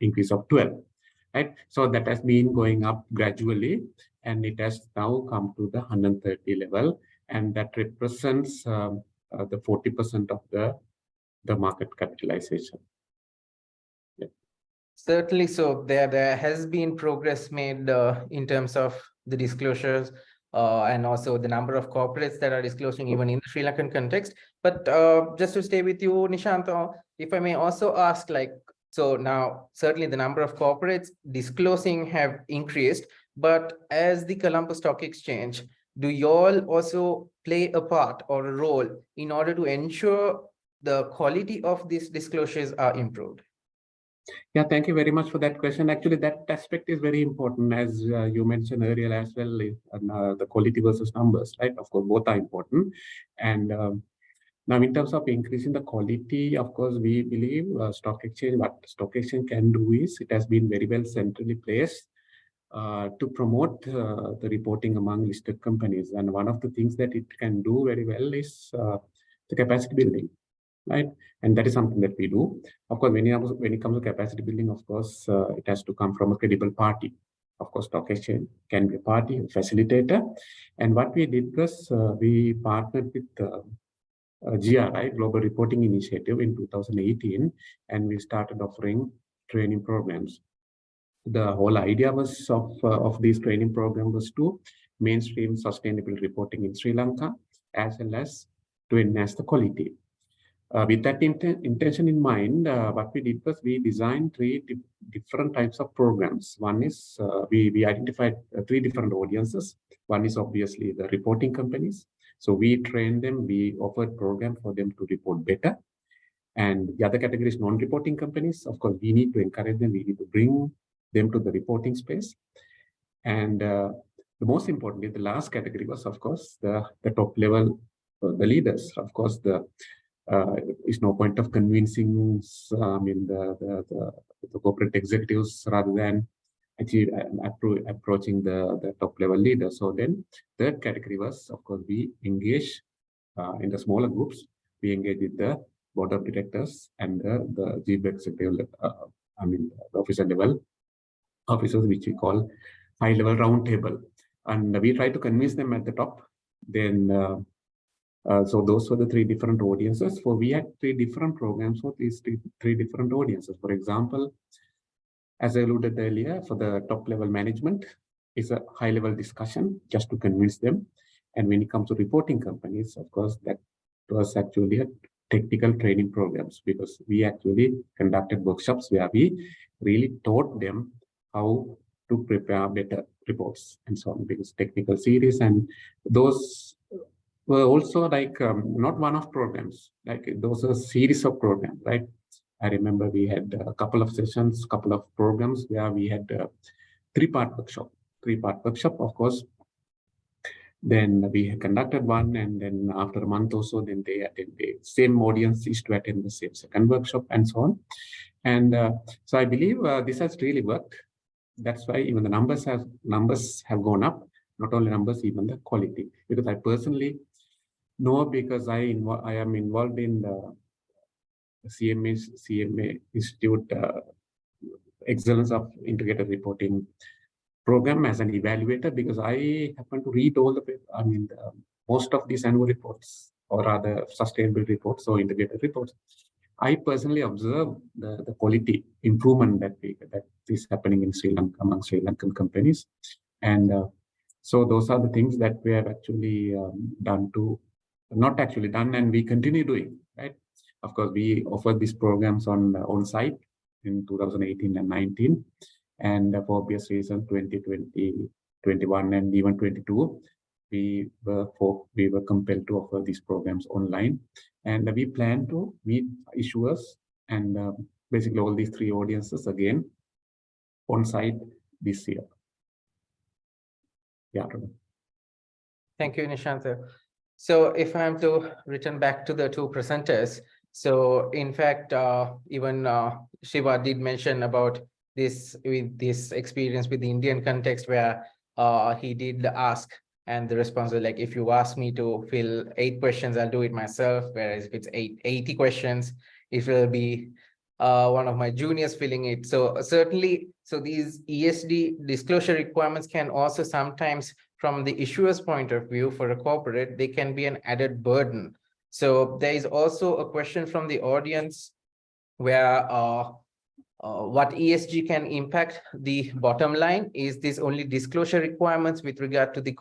increase of 12, right? So that has been going up gradually, and it has now come to the 130 level, and that represents the 40% of the market capitalization. Yeah. Certainly, so there has been progress made in terms of the disclosures and also the number of corporates that are disclosing even in the Sri Lankan context. But just to stay with you, Nishant, if I may also ask, so now certainly the number of corporates disclosing have increased, but as the Colombo Stock Exchange, do you all also play a part or a role in order to ensure the quality of these disclosures are improved? Yeah, thank you very much for that question. Actually, that aspect is very important, as you mentioned earlier as well, the quality versus numbers, right? Of course, both are important. And now in terms of increasing the quality, of course, we believe stock exchange, what stock exchange can do is it has been very well centrally placed to promote the reporting among listed companies. And one of the things that it can do very well is the capacity building. Right, and that is something that we do. Of course, when it comes to capacity building, of course, it has to come from a credible party. Of course, stock exchange can be a party, a facilitator. And what we did was we partnered with GRI, Global Reporting Initiative, in 2018, and we started offering training programs. The whole idea was of these training programs was to mainstream sustainable reporting in Sri Lanka, as well as to enhance the quality. With that intention in mind, what we did was we designed three different types of programs. One is we identified three different audiences. One is obviously the reporting companies. So we trained them, we offered programs for them to report better. And the other category is non-reporting companies. Of course, we need to encourage them, we need to bring them to the reporting space. And the most importantly, the last category was, of course, the top level, the leaders. Of course, is no point of convincing the corporate executives rather than actually approaching the top level leaders. So then third category was, of course, we engage in the smaller groups. We engage with the board of directors and the chief executive, the officer level officers, which we call high level roundtable. And we try to convince them at the top. Then so those were the three different audiences. We had three different programs for these three different audiences. For example, as I alluded earlier, for the top level management, is a high level discussion just to convince them. And when it comes to reporting companies, of course, that was actually a technical training programs, because we actually conducted workshops where we really taught them how to prepare better reports and so on, because technical series, and those were also like not one-off programs, like those are a series of programs, right? I remember we had a couple of sessions, couple of programs where we had a three-part workshop, of course. Then we conducted one, and then after a month or so, then they attend the same audience is to attend the same second workshop and so on. And so I believe this has really worked. That's why even the numbers have gone up, not only numbers, even the quality. Because I personally know, because I am involved in the CMA Institute Excellence of Integrated Reporting program as an evaluator, because I happen to read all most of these annual reports, or rather sustainable reports or integrated reports. I personally observe the quality improvement that is happening in Sri Lanka among Sri Lankan companies. And so those are the things that we have actually not actually done, and we continue doing, right? Of course, we offered these programs on site in 2018 and 19. And for obvious reasons, 2020, 21, and even 22, we were compelled to offer these programs online. And we plan to meet issuers and basically all these three audiences again on site this year. Yeah. Thank you, Nishant. So if I'm to return back to the two presenters, so in fact, even Shiva did mention about this experience with the Indian context, where he did ask, and the response was like, if you ask me to fill 8 questions, I'll do it myself. Whereas if it's 80 questions, it will be one of my juniors filling it. So certainly, so these ESG disclosure requirements can also sometimes, from the issuer's point of view for a corporate, they can be an added burden. So there is also a question from the audience where what ESG can impact the bottom line. Is this only disclosure requirements with regard to the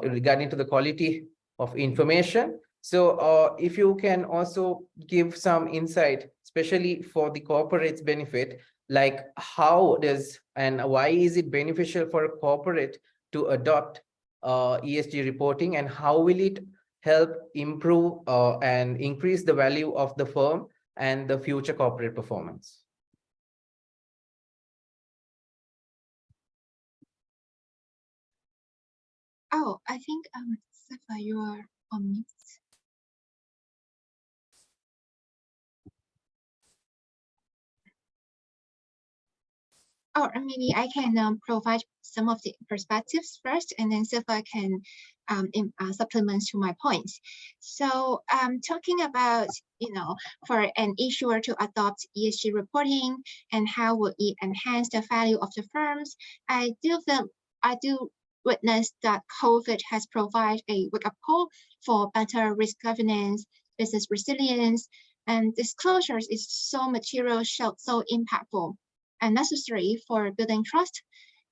regarding to the quality of information? So if you can also give some insight, especially for the corporate's benefit, like how does and why is it beneficial for a corporate to adopt ESG reporting, and how will it help improve and increase the value of the firm and the future corporate performance? Oh, I think Safa, you are on mute. Or maybe I can provide some of the perspectives first, and then Safa can supplement to my points. So talking about, for an issuer to adopt ESG reporting and how will it enhance the value of the firms, I do witnessed that COVID has provided a wake-up call for better risk governance, business resilience, and disclosures is so material, so impactful and necessary for building trust,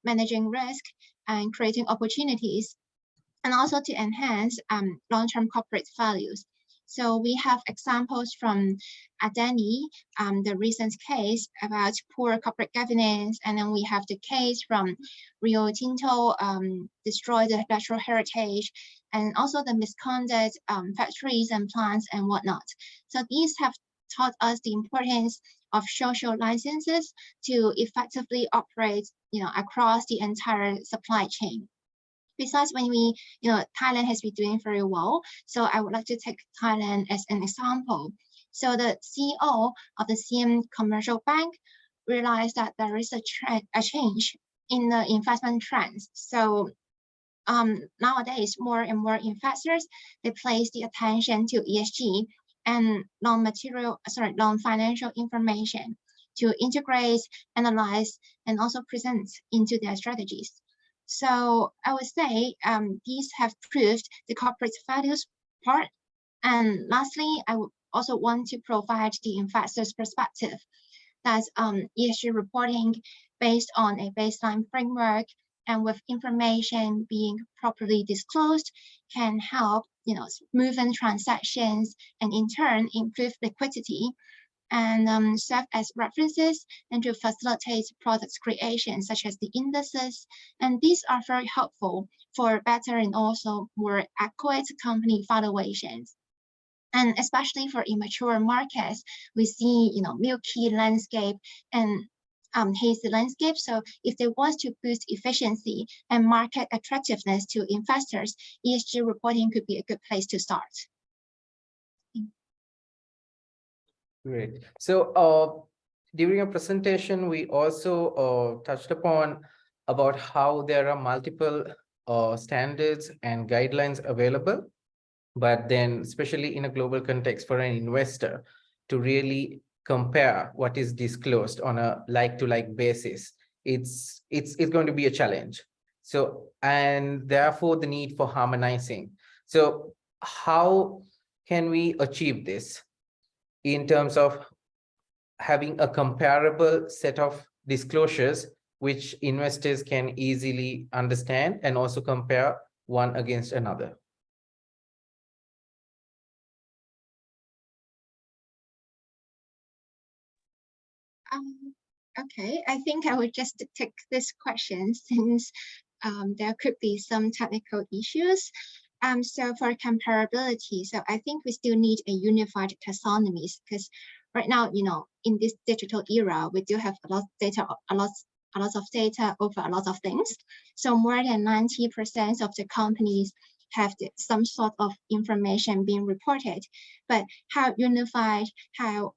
managing risk, and creating opportunities, and also to enhance long-term corporate values. So we have examples from Adani, the recent case about poor corporate governance, and then we have the case from Rio Tinto, destroy the natural heritage, and also the misconduct factories and plants and whatnot. So these have taught us the importance of social licenses to effectively operate, across the entire supply chain. Besides, when Thailand has been doing very well, so I would like to take Thailand as an example. So the CEO of the CM Commercial Bank realized that there is a change in the investment trends. So nowadays, more and more investors, they place the attention to ESG and non-financial information to integrate, analyze, and also present into their strategies. So I would say these have proved the corporate values part. And lastly, I would also want to provide the investor's perspective that ESG reporting based on a baseline framework and with information being properly disclosed can help, smoothen transactions and in turn improve liquidity and serve as references and to facilitate product creation such as the indices. And these are very helpful for better and also more accurate company valuations. And especially for immature markets, we see, milky landscape and hazy landscape. So if they want to boost efficiency and market attractiveness to investors, ESG reporting could be a good place to start. Great. So during your presentation, we also touched upon about how there are multiple standards and guidelines available, but then especially in a global context for an investor to really compare what is disclosed on a like-to-like basis, it's going to be a challenge. So, and therefore the need for harmonizing. So how can we achieve this in terms of having a comparable set of disclosures which investors can easily understand and also compare one against another? Okay, I think I would just take this question since there could be some technical issues. So for comparability, so I think we still need a unified taxonomy because right now, in this digital era, we do have a lot of data, a lot of data over a lot of things. So more than 90% of the companies have some sort of information being reported, but how unified, how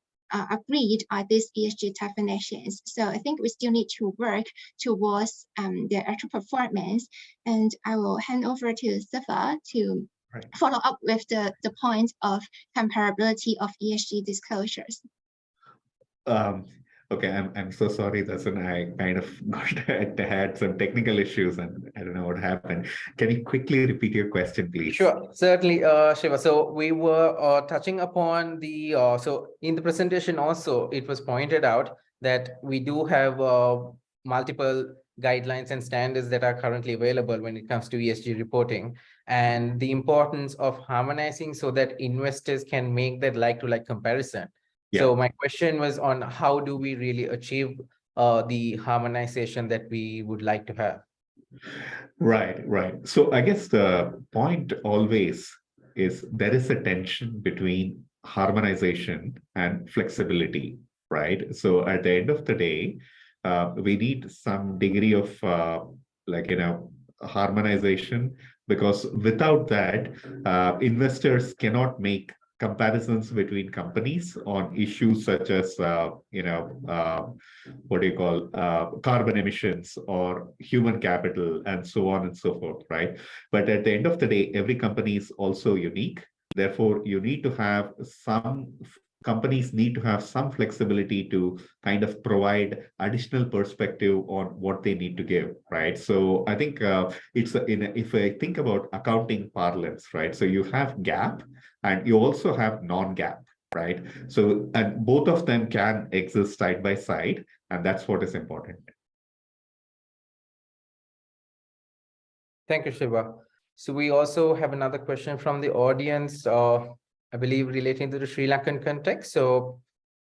agreed are these ESG definitions. So I think we still need to work towards their actual performance. And I will hand over to Siva to follow up with the point of comparability of ESG disclosures. Okay, I'm so sorry, Dasun. I kind of had some technical issues and I don't know what happened. Can you quickly repeat your question, please? Sure, certainly, Shiva. So we were touching upon the, so in the presentation also, it was pointed out that we do have multiple guidelines and standards that are currently available when it comes to ESG reporting and the importance of harmonizing so that investors can make that like-to-like comparison. Yeah. So my question was on how do we really achieve the harmonization that we would like to have? Right. So I guess the point always is there is a tension between harmonization and flexibility, right? So at the end of the day, we need some degree of harmonization, because without that, investors cannot make comparisons between companies on issues such as carbon emissions or human capital and so on and so forth, right? But at the end of the day, every company is also unique. Therefore, you need to have some companies need to have some flexibility to kind of provide additional perspective on what they need to give, right? So I think if I think about accounting parlance, right? So you have GAAP and you also have non-GAAP, right? So, and both of them can exist side by side, and that's what is important. Thank you, Shiva. So we also have another question from the audience, I believe relating to the Sri Lankan context. So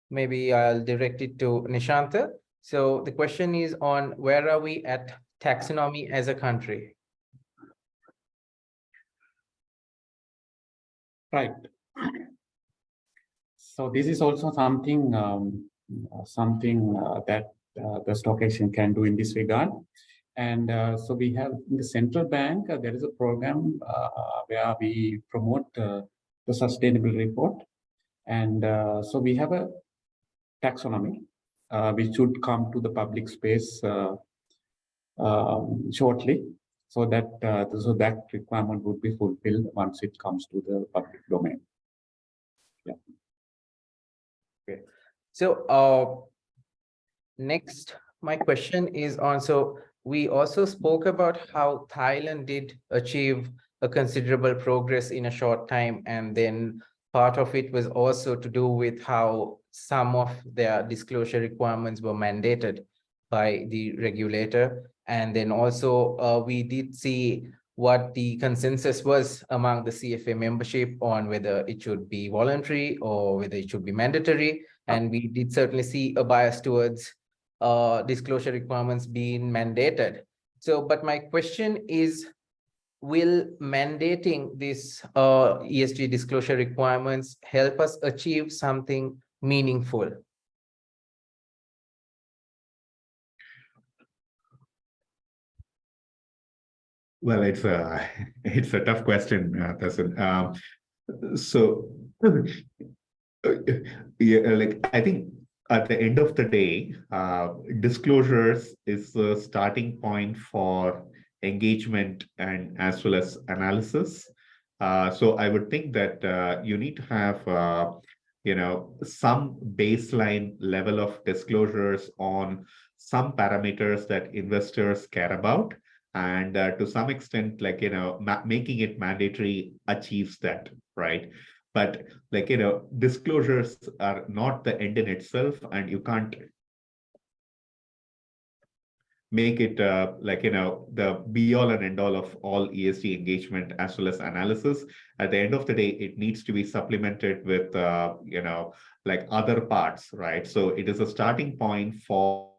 maybe I'll direct it to Nishanta. So the question is on where are we at taxonomy as a country? Right. So this is also something that the stock exchange can do in this regard. And so we have in the central bank, there is a program where we promote the sustainable report. And so we have a taxonomy, which should come to the public space shortly, so that requirement would be fulfilled once it comes to the public domain. Yeah. Okay. So next, my question is on, so we also spoke about how Thailand did achieve a considerable progress in a short time, and then part of it was also to do with how some of their disclosure requirements were mandated by the regulator. And then also we did see what the consensus was among the CFA membership on whether it should be voluntary or whether it should be mandatory. And we did certainly see a bias towards disclosure requirements being mandated. So, but my question is, will mandating this ESG disclosure requirements help us achieve something meaningful? Well, it's a tough question, Tasin. So, yeah, like I think at the end of the day, disclosures is a starting point for engagement and as well as analysis. So I would think that you need to have some baseline level of disclosures on some parameters that investors care about. And to some extent, like, making it mandatory achieves that, right? But like, disclosures are not the end in itself, and you can't make it the be all and end all of all ESG engagement as well as analysis. At the end of the day, it needs to be supplemented with, like other parts, right? So it is a starting point for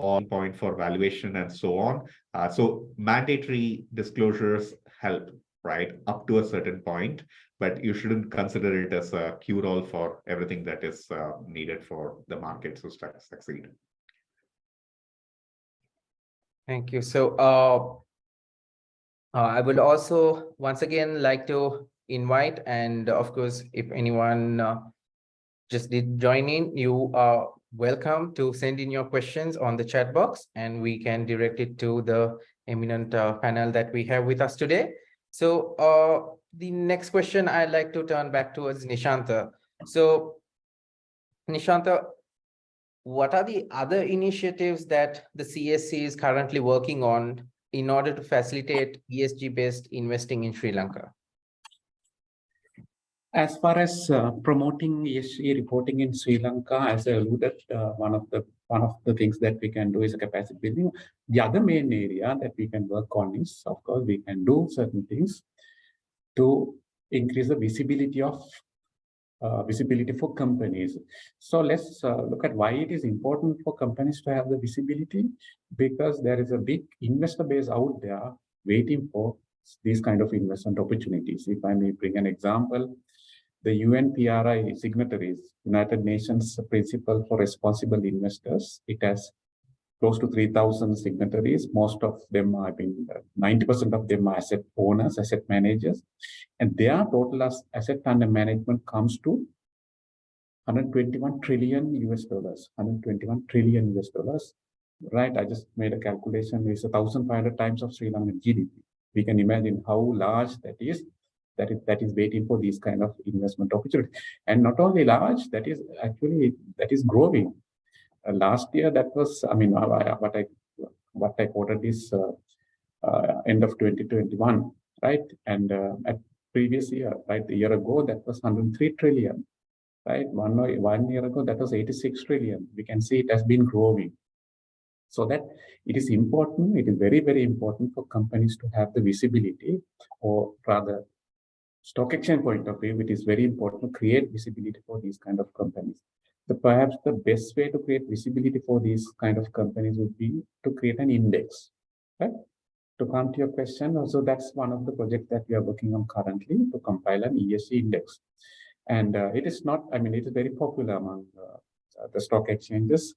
valuation and so on. So mandatory disclosures help, right, up to a certain point, but you shouldn't consider it as a cure-all for everything that is needed for the market to succeed. Thank you. So I would also once again like to invite, and of course, if anyone just did join in, you are welcome to send in your questions on the chat box, and we can direct it to the eminent panel that we have with us today. So the next question I'd like to turn back towards Nishanta. So Nishanta, what are the other initiatives that the CSC is currently working on in order to facilitate ESG-based investing in Sri Lanka? As far as promoting ESG reporting in Sri Lanka, as I alluded, one of the things that we can do is capacity building. The other main area that we can work on is, of course, we can do certain things to increase the visibility of visibility for companies. So let's look at why it is important for companies to have the visibility, because there is a big investor base out there waiting for these kind of investment opportunities. If I may bring an example, the UNPRI signatories, United Nations Principle for Responsible Investors, it has close to 3,000 signatories. Most of them are, 90% of them are asset owners, asset managers, and their total asset under management comes to 121 trillion US dollars, 121 trillion US dollars, right? I just made a calculation, it's 1,500 times of Sri Lankan GDP. We can imagine how large that is. that is waiting for these kind of investment opportunities. And not only large, that is growing. Last year, that was, I mean, what I quoted is end of 2021, right? And at previous year, right, a year ago, that was 103 trillion, right? 1 year ago, that was 86 trillion. We can see it has been growing. So that it is important, it is very, very important for companies to have the visibility, or rather, stock exchange point of view, it is very important to create visibility for these kind of companies. Perhaps the best way to create visibility for these kind of companies would be to create an index, right? To come to your question, also that's one of the projects that we are working on currently, to compile an ESG index. And it is not, I mean, it is very popular among the stock exchanges.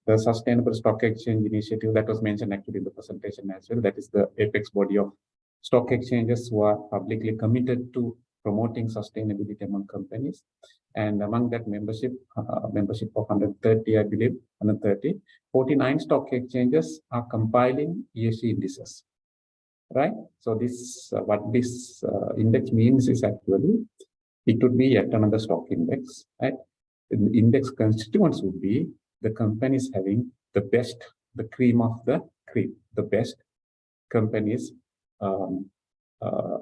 The Sustainable Stock Exchange Initiative that was mentioned actually in the presentation as well, that is the apex body of stock exchanges who are publicly committed to promoting sustainability among companies. And among that membership of 130, I believe, 130, 49 stock exchanges are compiling ESG indices, right? So this, what this index means is actually, it would be yet another stock index, right? The index constituents would be the companies having the best, the cream of the cream, the best companies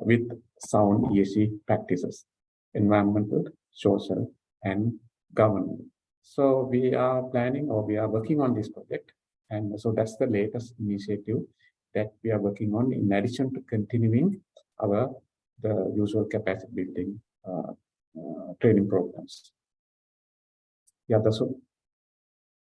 with sound ESG practices, environmental, social, and governance. So we are planning, or we are working on this project. And so that's the latest initiative that we are working on, in addition to continuing the usual capacity building training programs. Yeah, that's all.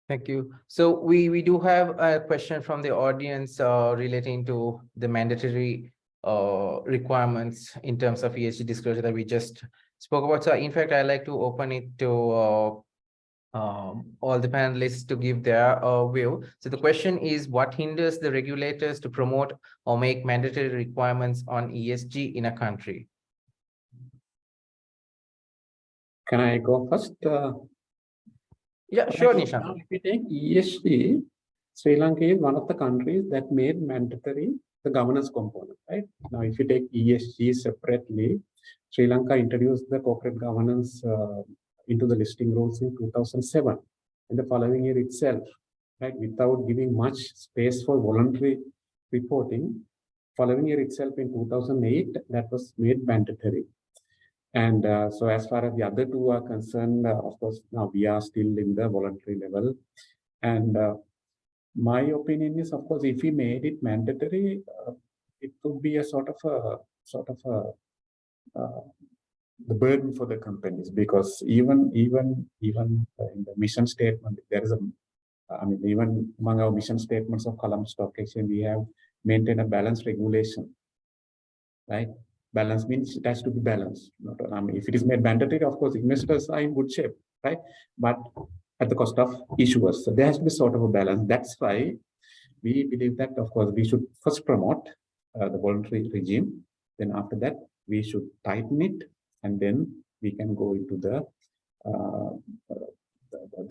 Thank you. So we do have a question from the audience relating to the mandatory requirements in terms of ESG disclosure that we just spoke about. So in fact, I'd like to open it to all the panelists to give their view. So the question is, what hinders the regulators to promote or make mandatory requirements on ESG in a country? Can I go first? Yeah, sure, Now, Nishant. if we take ESG, Sri Lanka is one of the countries that made mandatory the governance component, right? Now, if you take ESG separately, Sri Lanka introduced the corporate governance into the listing rules in 2007. In the following year itself, right, without giving much space for voluntary reporting, following year itself in 2008, that was made mandatory. And so as far as the other two are concerned, of course, now we are still in the voluntary level. And my opinion is, of course, if we made it mandatory, it would be a sort of the burden for the companies, because even in the mission statement, there is I mean, even among our mission statements of Colombo Stock Exchange, we have maintained a balanced regulation, right? Balance means it has to be balanced. I mean, if it is made mandatory, of course, investors are in good shape, right? But at the cost of issuers. So there has to be sort of a balance. That's why we believe that, of course, we should first promote the voluntary regime. Then after that, we should tighten it, and then we can go into the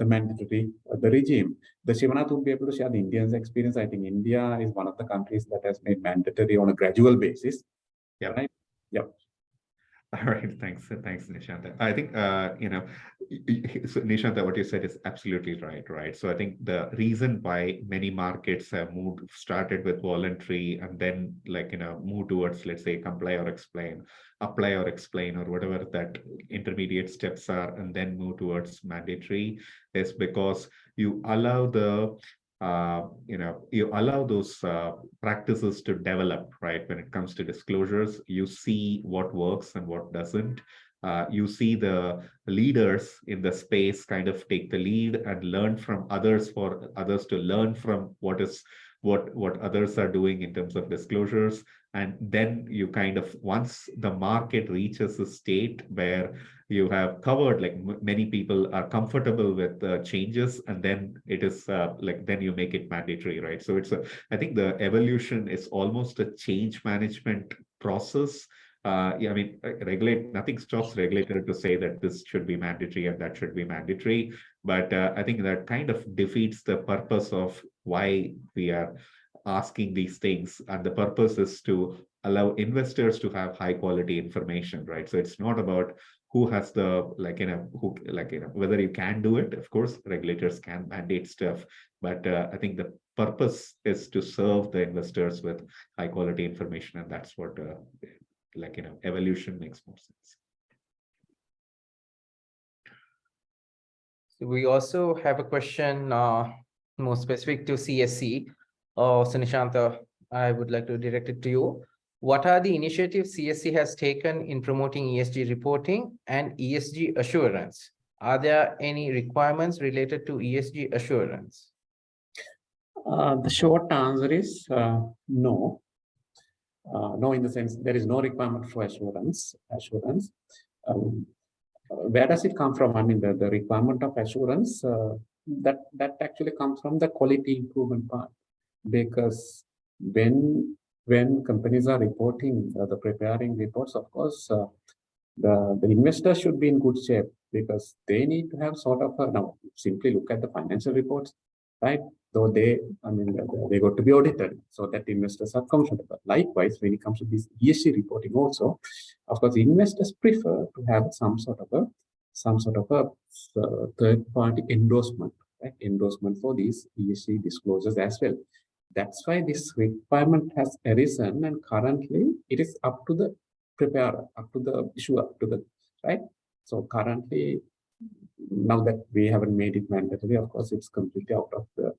mandatory the regime. The Shivanath would be able to share the Indians' experience. I think India is one of the countries that has made mandatory on a gradual basis. Yeah. Right? Yep. All right, thanks, Nishant. I think so Nishant, what you said is absolutely right. So I think the reason why many markets have started with voluntary and then move towards, let's say, apply or explain, or whatever that intermediate steps are, and then move towards mandatory, is because you allow you allow those practices to develop, right? When it comes to disclosures, you see what works and what doesn't. You see the leaders in the space kind of take the lead and learn from others, for others to learn from what others are doing in terms of disclosures. And then you kind of, once the market reaches a state where you have covered, many people are comfortable with the changes, and then it is then you make it mandatory, right? So I think the evolution is almost a change management process. Yeah, I mean, nothing stops regulator to say that this should be mandatory and that should be mandatory. But I think that kind of defeats the purpose of why we are asking these things. And the purpose is to allow investors to have high quality information, right? So it's not about who has the, whether you can do it. Of course, regulators can mandate stuff, but I think the purpose is to serve the investors with high quality information, and that's what evolution makes more sense. We also have a question more specific to CSC. So Nishanta, I would like to direct it to you. What are the initiatives CSC has taken in promoting ESG reporting and ESG assurance? Are there any requirements related to ESG assurance? The short answer is no. No, in the sense there is no requirement for assurance. Where does it come from? I mean, the requirement of assurance that actually comes from the quality improvement part, because when companies are reporting the preparing reports, of course, the investors should be in good shape, because they need to have sort of now simply look at the financial reports, right? Though they got to be audited so that investors are comfortable. Likewise, when it comes to this ESG reporting also, of course, investors prefer to have some sort of a third-party endorsement, right? Endorsement for these ESG disclosures as well. That's why this requirement has arisen, and currently it is up to the preparer, up to the issuer, right? So currently, now that we haven't made it mandatory, of course, it's completely out of the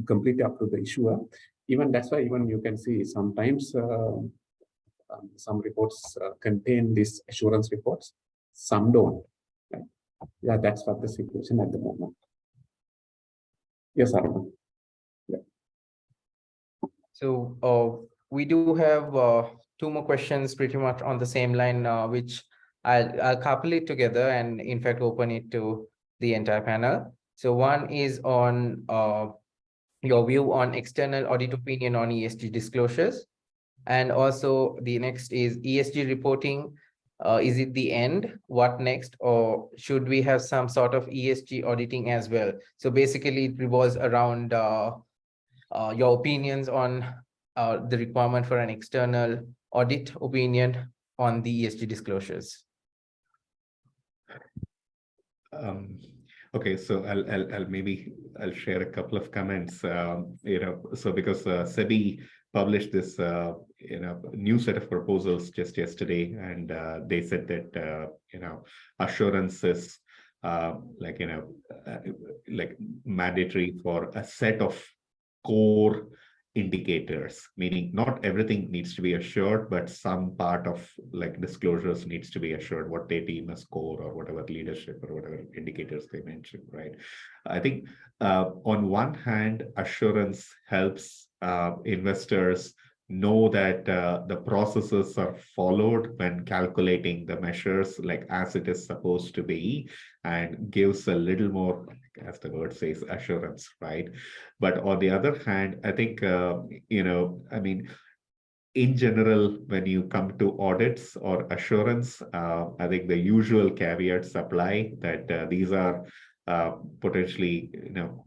completely up to the issuer. Even that's why even you can see sometimes some reports contain these assurance reports, some don't. Right? Yeah, that's what the situation at the moment. Yes, Arun. Yeah. So we do have two more questions pretty much on the same line, which I'll couple it together and in fact open it to the entire panel. So one is on your view on external audit opinion on ESG disclosures. And also the next is ESG reporting. Is it the end? What next? Or should we have some sort of ESG auditing as well? So basically it revolves around your opinions on the requirement for an external audit opinion on the ESG disclosures. Okay, so I'll share a couple of comments. So because SEBI published this new set of proposals just yesterday, and they said that assurance is mandatory for a set of core indicators, meaning not everything needs to be assured, but some part of disclosures needs to be assured, what they deem as core or whatever leadership or whatever indicators they mentioned, right? I think on one hand, assurance helps investors know that the processes are followed when calculating the measures as it is supposed to be, and gives a little more, as the word says, assurance, right? But on the other hand, I think, in general, when you come to audits or assurance, I think the usual caveats apply that these are potentially,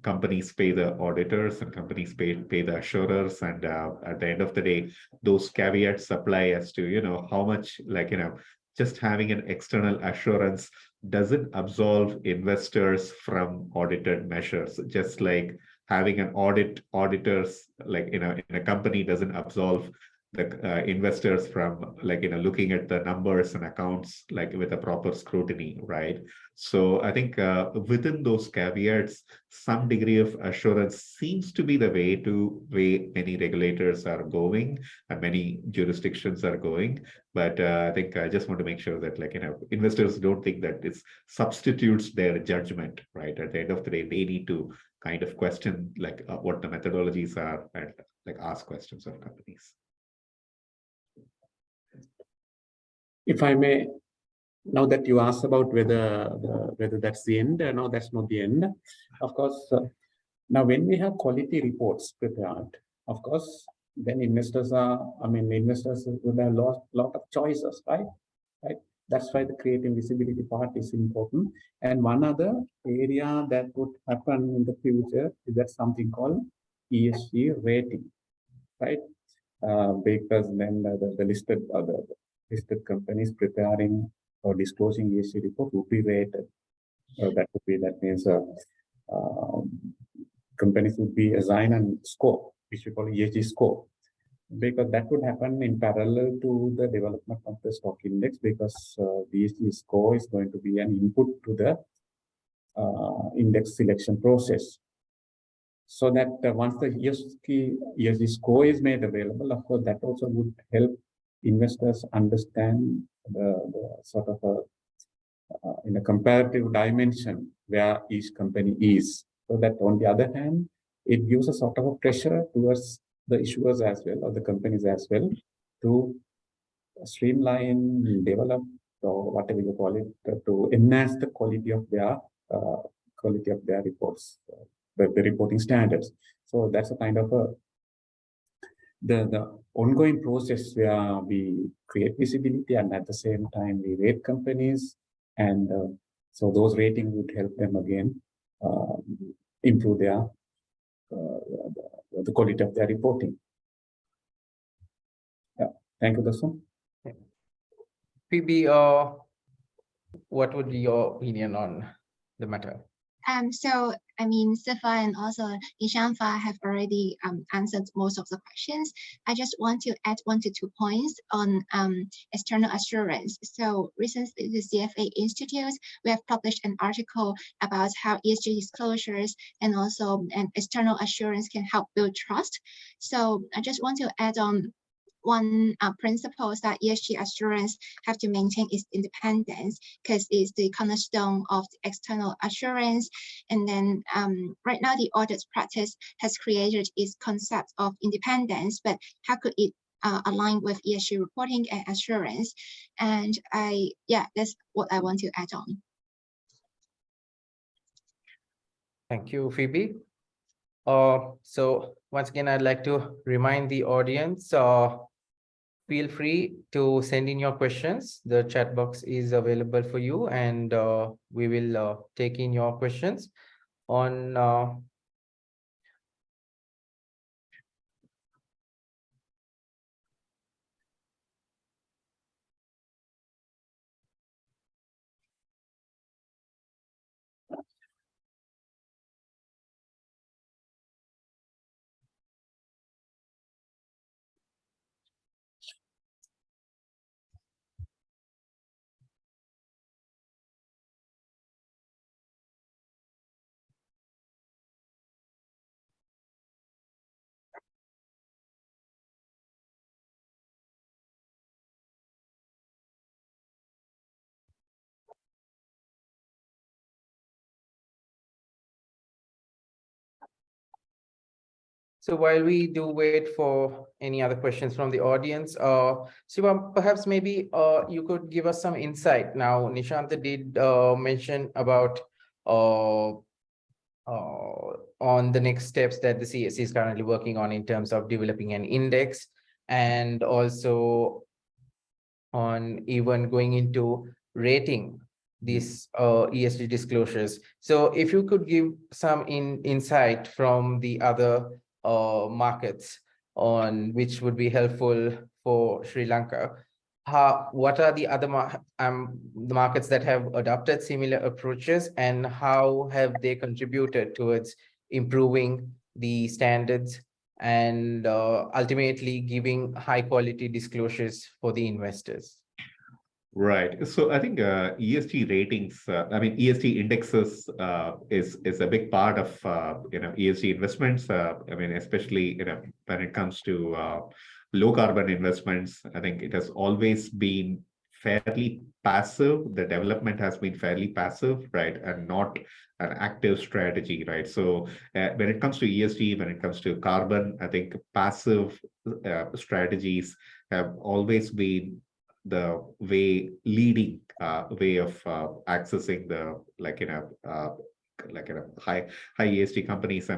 companies pay the auditors and companies pay the assurers, and at the end of the day, those caveats apply as to how much just having an external assurance doesn't absolve investors from audited measures, just like having an auditors in a company doesn't absolve the investors from looking at the numbers and accounts with a proper scrutiny, right? So I think within those caveats, some degree of assurance seems to be the way many regulators are going and many jurisdictions are going. But I think I just want to make sure that investors don't think that it substitutes their judgment, right? At the end of the day, they need to kind of question what the methodologies are and ask questions of companies. If I may, now that you asked about whether that's the end, no, that's not the end. Of course, now when we have quality reports prepared, of course, then investors will have lot of choices, right? That's why the creating visibility part is important. And one other area that would happen in the future is that something called ESG rating, right? because then the listed companies preparing or disclosing ESG report would be rated. That means companies would be assigned a score, which we call ESG score, because that would happen in parallel to the development of the stock index, because the ESG score is going to be an input to the index selection process. So that once the ESG score is made available, of course, that also would help investors understand the sort of in a comparative dimension where each company is. So that on the other hand, it gives a sort of a pressure towards the issuers as well, or the companies as well, to streamline, develop, or whatever you call it, to enhance the quality of their reports, the reporting standards. So that's a kind of the ongoing process where we create visibility and at the same time we rate companies, and so those ratings would help them again improve their the quality of their reporting. Yeah, thank you, Dasun. Phoebe, what would be your opinion on the matter? So I mean, Sifa and also Nishanfa have already answered most of the questions. I just want to add 1 to 2 points on external assurance. So recently, the CFA Institute, we have published an article about how ESG disclosures and also external assurance can help build trust. So I just want to add on one principle is that ESG assurance have to maintain its independence, because it's the cornerstone of the external assurance. And then right now the audit practice has created its concept of independence, but how could it align with ESG reporting and assurance? And that's what I want to add on. Thank you, Phoebe. So once again, I'd like to remind the audience, feel free to send in your questions. The chat box is available for you, and we will take in your questions on So while we do wait for any other questions from the audience, Siva, perhaps maybe you could give us some insight. Now, Nishant did mention about on the next steps that the CSC is currently working on in terms of developing an index, and also on even going into rating these ESG disclosures. So if you could give some insight from the other markets on which would be helpful for Sri Lanka. What are the other the markets that have adopted similar approaches, and how have they contributed towards improving the standards and ultimately giving high quality disclosures for the investors? Right. So I think ESG ratings, ESG indexes is a big part of ESG investments. Especially when it comes to low carbon investments. I think it has always been fairly passive. The development has been fairly passive, right, and not an active strategy, right? So when it comes to ESG, when it comes to carbon, I think passive strategies have always been the leading way of accessing the high ESG companies. I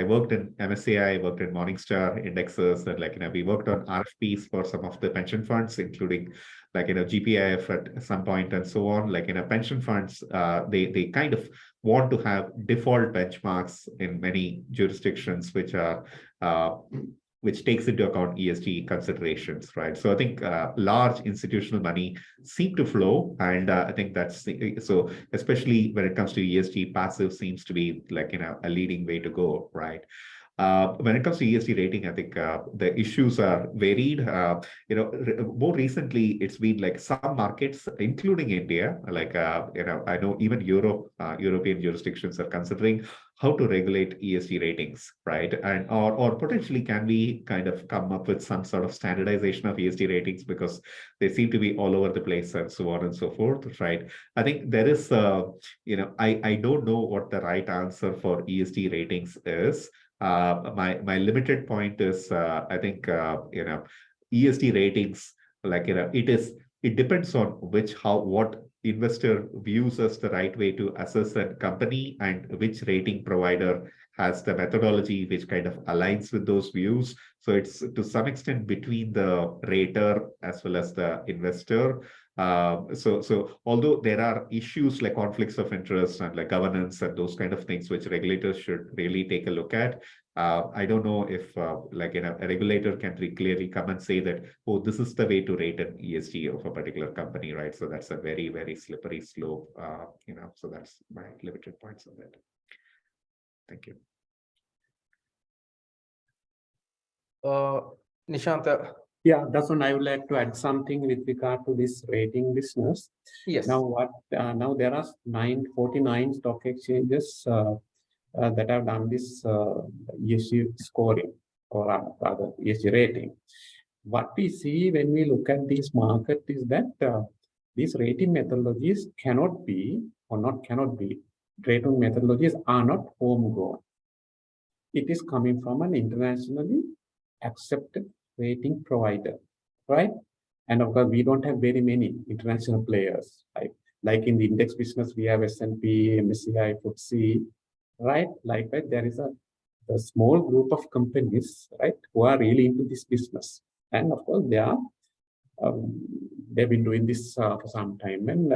worked in MSCI, I worked in Morningstar indexes, and we worked on RFPs for some of the pension funds, including GPIF at some point and so on. Pension funds, they kind of want to have default benchmarks in many jurisdictions, which are which takes into account ESG considerations, right? So I think large institutional money seem to flow, and I think that's so. Especially when it comes to ESG, passive seems to be like a leading way to go, right? When it comes to ESG rating, I think the issues are varied. More recently, it's been like some markets, including India, like I know even European jurisdictions are considering how to regulate ESG ratings, right? And or potentially can we kind of come up with some sort of standardization of ESG ratings, because they seem to be all over the place and so on and so forth, right? I think there is, I don't know what the right answer for ESG ratings is. My limited point is I think ESG ratings, like it depends on what investor views as the right way to assess a company, and which rating provider has the methodology which kind of aligns with those views. So it's to some extent between the rater as well as the investor. So although there are issues like conflicts of interest and like governance and those kind of things which regulators should really take a look at, I don't know if a regulator can clearly come and say that, oh, this is the way to rate an ESG of a particular company, right? So that's a very, very slippery slope, so that's my limited points on that. Thank you. Nishant. Yeah, that's one. I would like to add something with regard to this rating business. Yes. Now, now there are 49 stock exchanges that have done this ESG scoring, or rather ESG rating. What we see when we look at this market is that these rating methodologies rating methodologies are not homegrown. It is coming from an internationally accepted rating provider, right? And of course, we don't have very many international players. Like in the index business, we have S&P, MSCI, FTSE, right? Likewise, there is a small group of companies, right, who are really into this business. And of course, they've been doing this for some time, and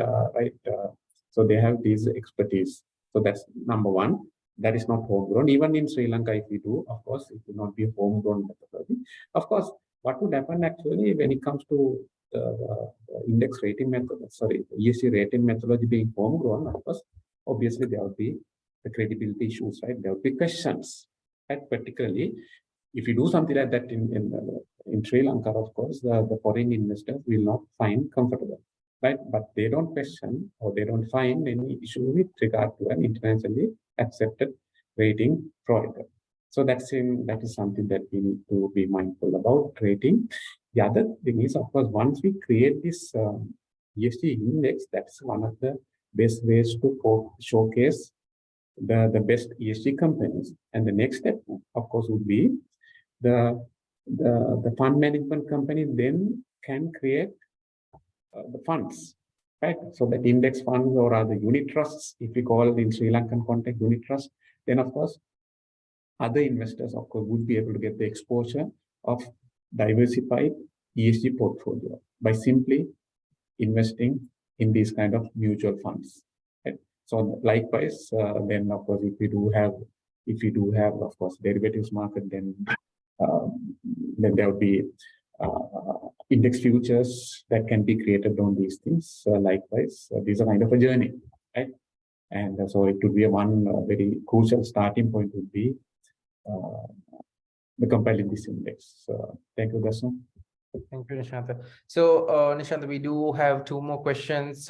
so they have this expertise. So that's number one. That is not homegrown. Even in Sri Lanka, if we do, of course, it will not be a homegrown methodology. Of course, what would happen actually when it comes to the index rating method, ESG rating methodology being homegrown, of course, obviously there will be the credibility issues, right? There will be questions, right? Particularly if you do something like that in Sri Lanka, of course, the foreign investors will not find comfortable, right? But they don't question or they don't find any issue with regard to an internationally accepted rating provider. So that is something that we need to be mindful about rating. The other thing is, of course, once we create this ESG index, that's one of the best ways to showcase the best ESG companies. And the next step, of course, would be the fund management company then can create the funds, right? So that index funds or other unit trusts, if we call it in Sri Lankan context unit trust, then of course other investors of course would be able to get the exposure of diversified ESG portfolio by simply investing in these kind of mutual funds. Right? So likewise, then of course if we do have of course derivatives market, then there will be index futures that can be created on these things. Likewise, these are kind of a journey, right? And so it would be one very crucial starting point would be the compiling this index. Thank you, Dasun. Thank you, Nishant. So, Nishant, we do have two more questions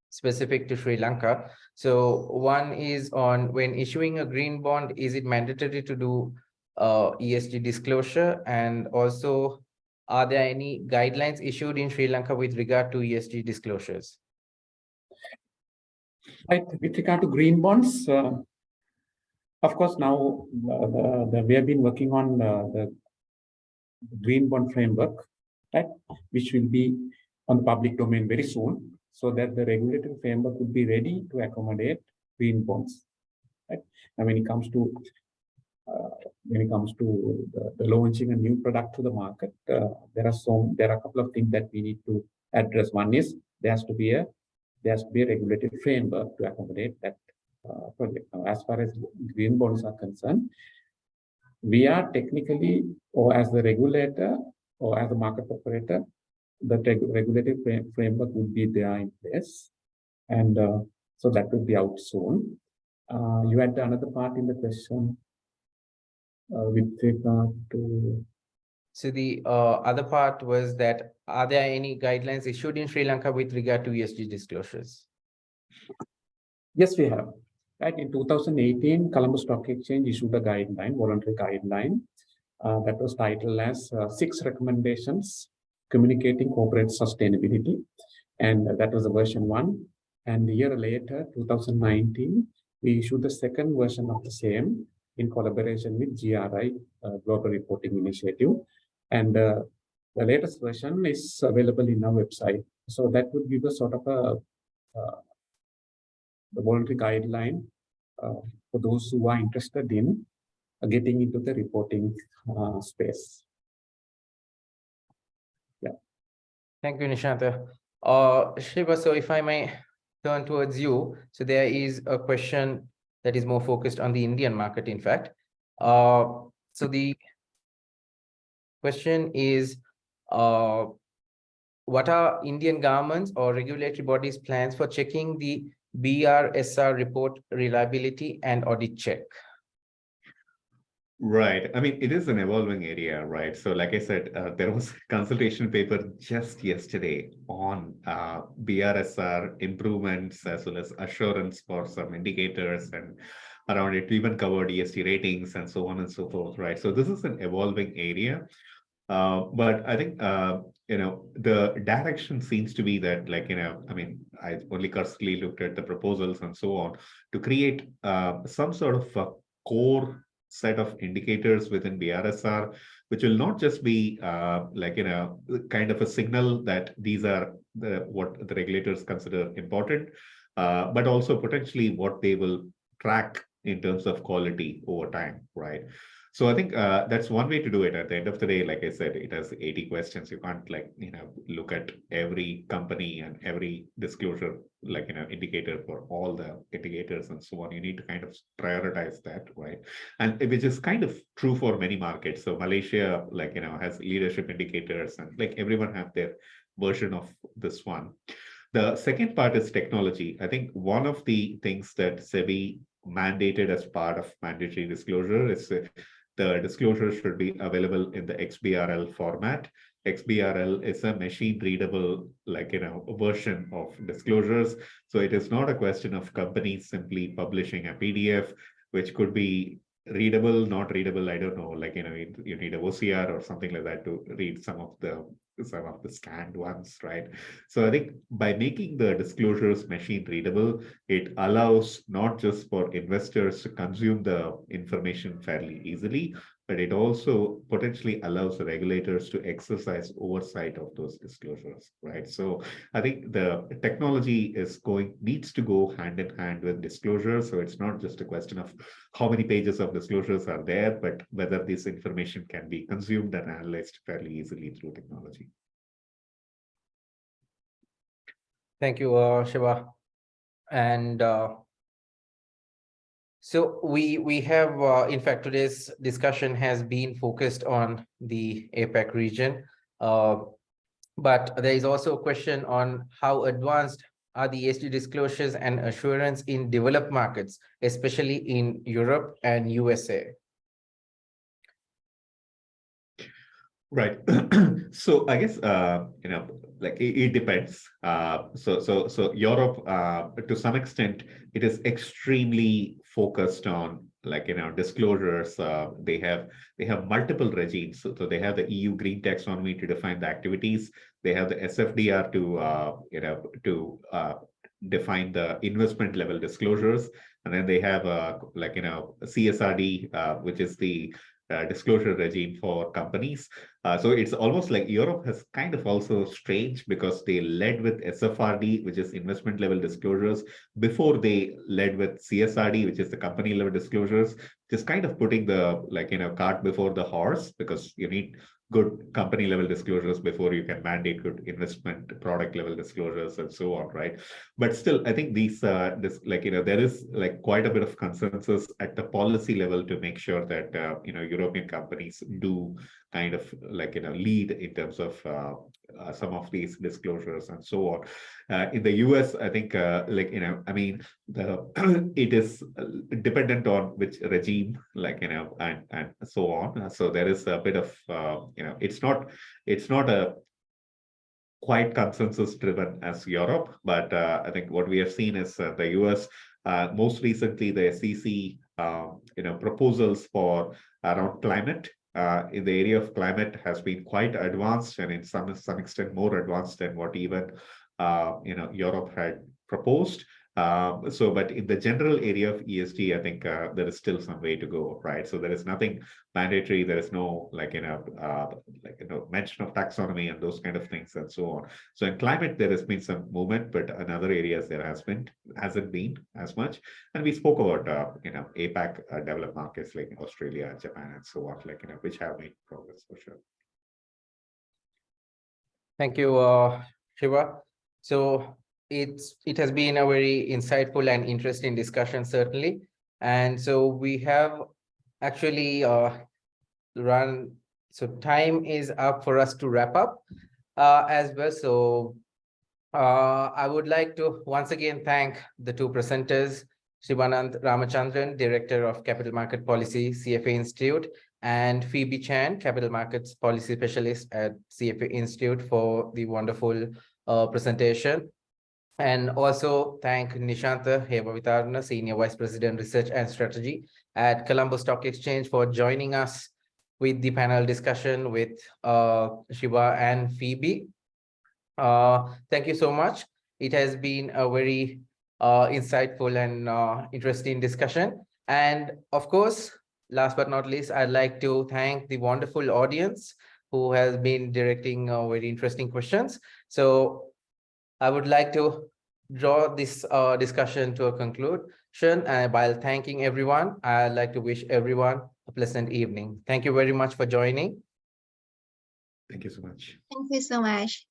specific to Sri Lanka. So one is on when issuing a green bond, is it mandatory to do ESG disclosure? And also, are there any guidelines issued in Sri Lanka with regard to ESG disclosures? Right, with regard to green bonds, of course, now we have been working on the green bond framework, right, which will be on the public domain very soon, so that the regulatory framework would be ready to accommodate green bonds. Right? And when it comes to the launching a new product to the market, there are a couple of things that we need to address. One is there has to be a regulatory framework to accommodate that project. Now, as far as green bonds are concerned, We are technically, or as the regulator, or as a market operator, the regulatory framework would be there in place. And so that will be out soon. You had another part in the question with regard to. So the other part was that, are there any guidelines issued in Sri Lanka with regard to ESG disclosures? Yes, we have. Right, in 2018, Colombo Stock Exchange issued a guideline, voluntary guideline, that was titled as 6 recommendations communicating corporate sustainability. And that was the version 1. And a year later, 2019, we issued the second version of the same in collaboration with GRI, Global Reporting Initiative. And the latest version is available in our website. So that would give us sort of the voluntary guideline for those who are interested in getting into the reporting space. Yeah. Thank you, Nishanta. Shiva, so if I may turn towards you. So there is a question that is more focused on the Indian market, in fact. So the question is, what are Indian governments or regulatory bodies' plans for checking the BRSR report reliability and audit check? Right. I mean, it is an evolving area, right? So like I said, there was a consultation paper just yesterday on BRSR improvements as well as assurance for some indicators, and around it even covered ESG ratings and so on and so forth, right? So this is an evolving area. But I think, the direction seems to be that, I mean, I only cursorily looked at the proposals and so on to create some sort of core set of indicators within BRSR, which will not just be kind of a signal that these are what the regulators consider important, but also potentially what they will track in terms of quality over time, right? So I think that's one way to do it. At the end of the day, like I said, it has 80 questions. You can't look at every company and every disclosure, indicator for all the indicators and so on. You need to kind of prioritize that, right? And which is kind of true for many markets. So Malaysia, has leadership indicators, and everyone have their version of this one. The second part is technology. I think one of the things that SEBI mandated as part of mandatory disclosure is the disclosure should be available in the XBRL format. XBRL is a machine readable, version of disclosures. So it is not a question of companies simply publishing a PDF, which could be readable, not readable. I don't know, you need a OCR or something like that to read some of the scanned ones, right? So I think by making the disclosures machine readable, it allows not just for investors to consume the information fairly easily, but it also potentially allows the regulators to exercise oversight of those disclosures, right? So I think the technology needs to go hand in hand with disclosure. So it's not just a question of how many pages of disclosures are there, but whether this information can be consumed and analyzed fairly easily through technology. Thank you, Shiva. And so we have, in fact, today's discussion has been focused on the APAC region, but there is also a question on how advanced are the ESG disclosures and assurance in developed markets, especially in Europe and USA. Right. So I guess it depends. So Europe, to some extent, it is extremely focused on disclosures. They have multiple regimes. So they have the EU Green Taxonomy to define the activities. They have the SFDR to define the investment level disclosures, and then they have CSRD, which is the disclosure regime for companies. So it's almost like Europe has kind of also strange because they led with SFRD, which is investment level disclosures, before they led with CSRD, which is the company level disclosures, just kind of putting the cart before the horse, because you need good company level disclosures before you can mandate good investment product level disclosures and so on, right? But still, I think these there is like quite a bit of consensus at the policy level to make sure that European companies do kind of lead in terms of some of these disclosures and so on. In the US, I think it is dependent on which regime, and so on. So there is a bit of it's not a quite consensus driven as Europe, but I think what we have seen is the US. Most recently, the SEC proposals for around climate in the area of climate has been quite advanced, and in some extent more advanced than what even Europe had proposed. But in the general area of ESG, I think there is still some way to go, right? So there is nothing mandatory. There is no mention of taxonomy and those kind of things and so on. So in climate, there has been some movement, but in other areas there hasn't been as much. And we spoke about APAC developed markets like Australia, Japan, and so on, which have made progress for sure. Thank you, Shiva. So it has been a very insightful and interesting discussion, certainly. And so we have actually run, so time is up for us to wrap up as well. So I would like to once again thank the two presenters, Shivanand Ramachandran, Director of Capital Market Policy, CFA Institute, and Phoebe Chan, Capital Markets Policy Specialist at CFA Institute, for the wonderful presentation. And also thank Nishantha Hevavitarana, Senior Vice President, Research and Strategy at Colombo Stock Exchange, for joining us with the panel discussion with Shiva and Phoebe. Thank you so much. It has been a very insightful and interesting discussion. And of course, last but not least, I'd like to thank the wonderful audience who has been directing very interesting questions. So I would like to draw this discussion to a conclusion. And while thanking everyone, I'd like to wish everyone a pleasant evening. Thank you very much for joining. Thank you so much. Thank you so much.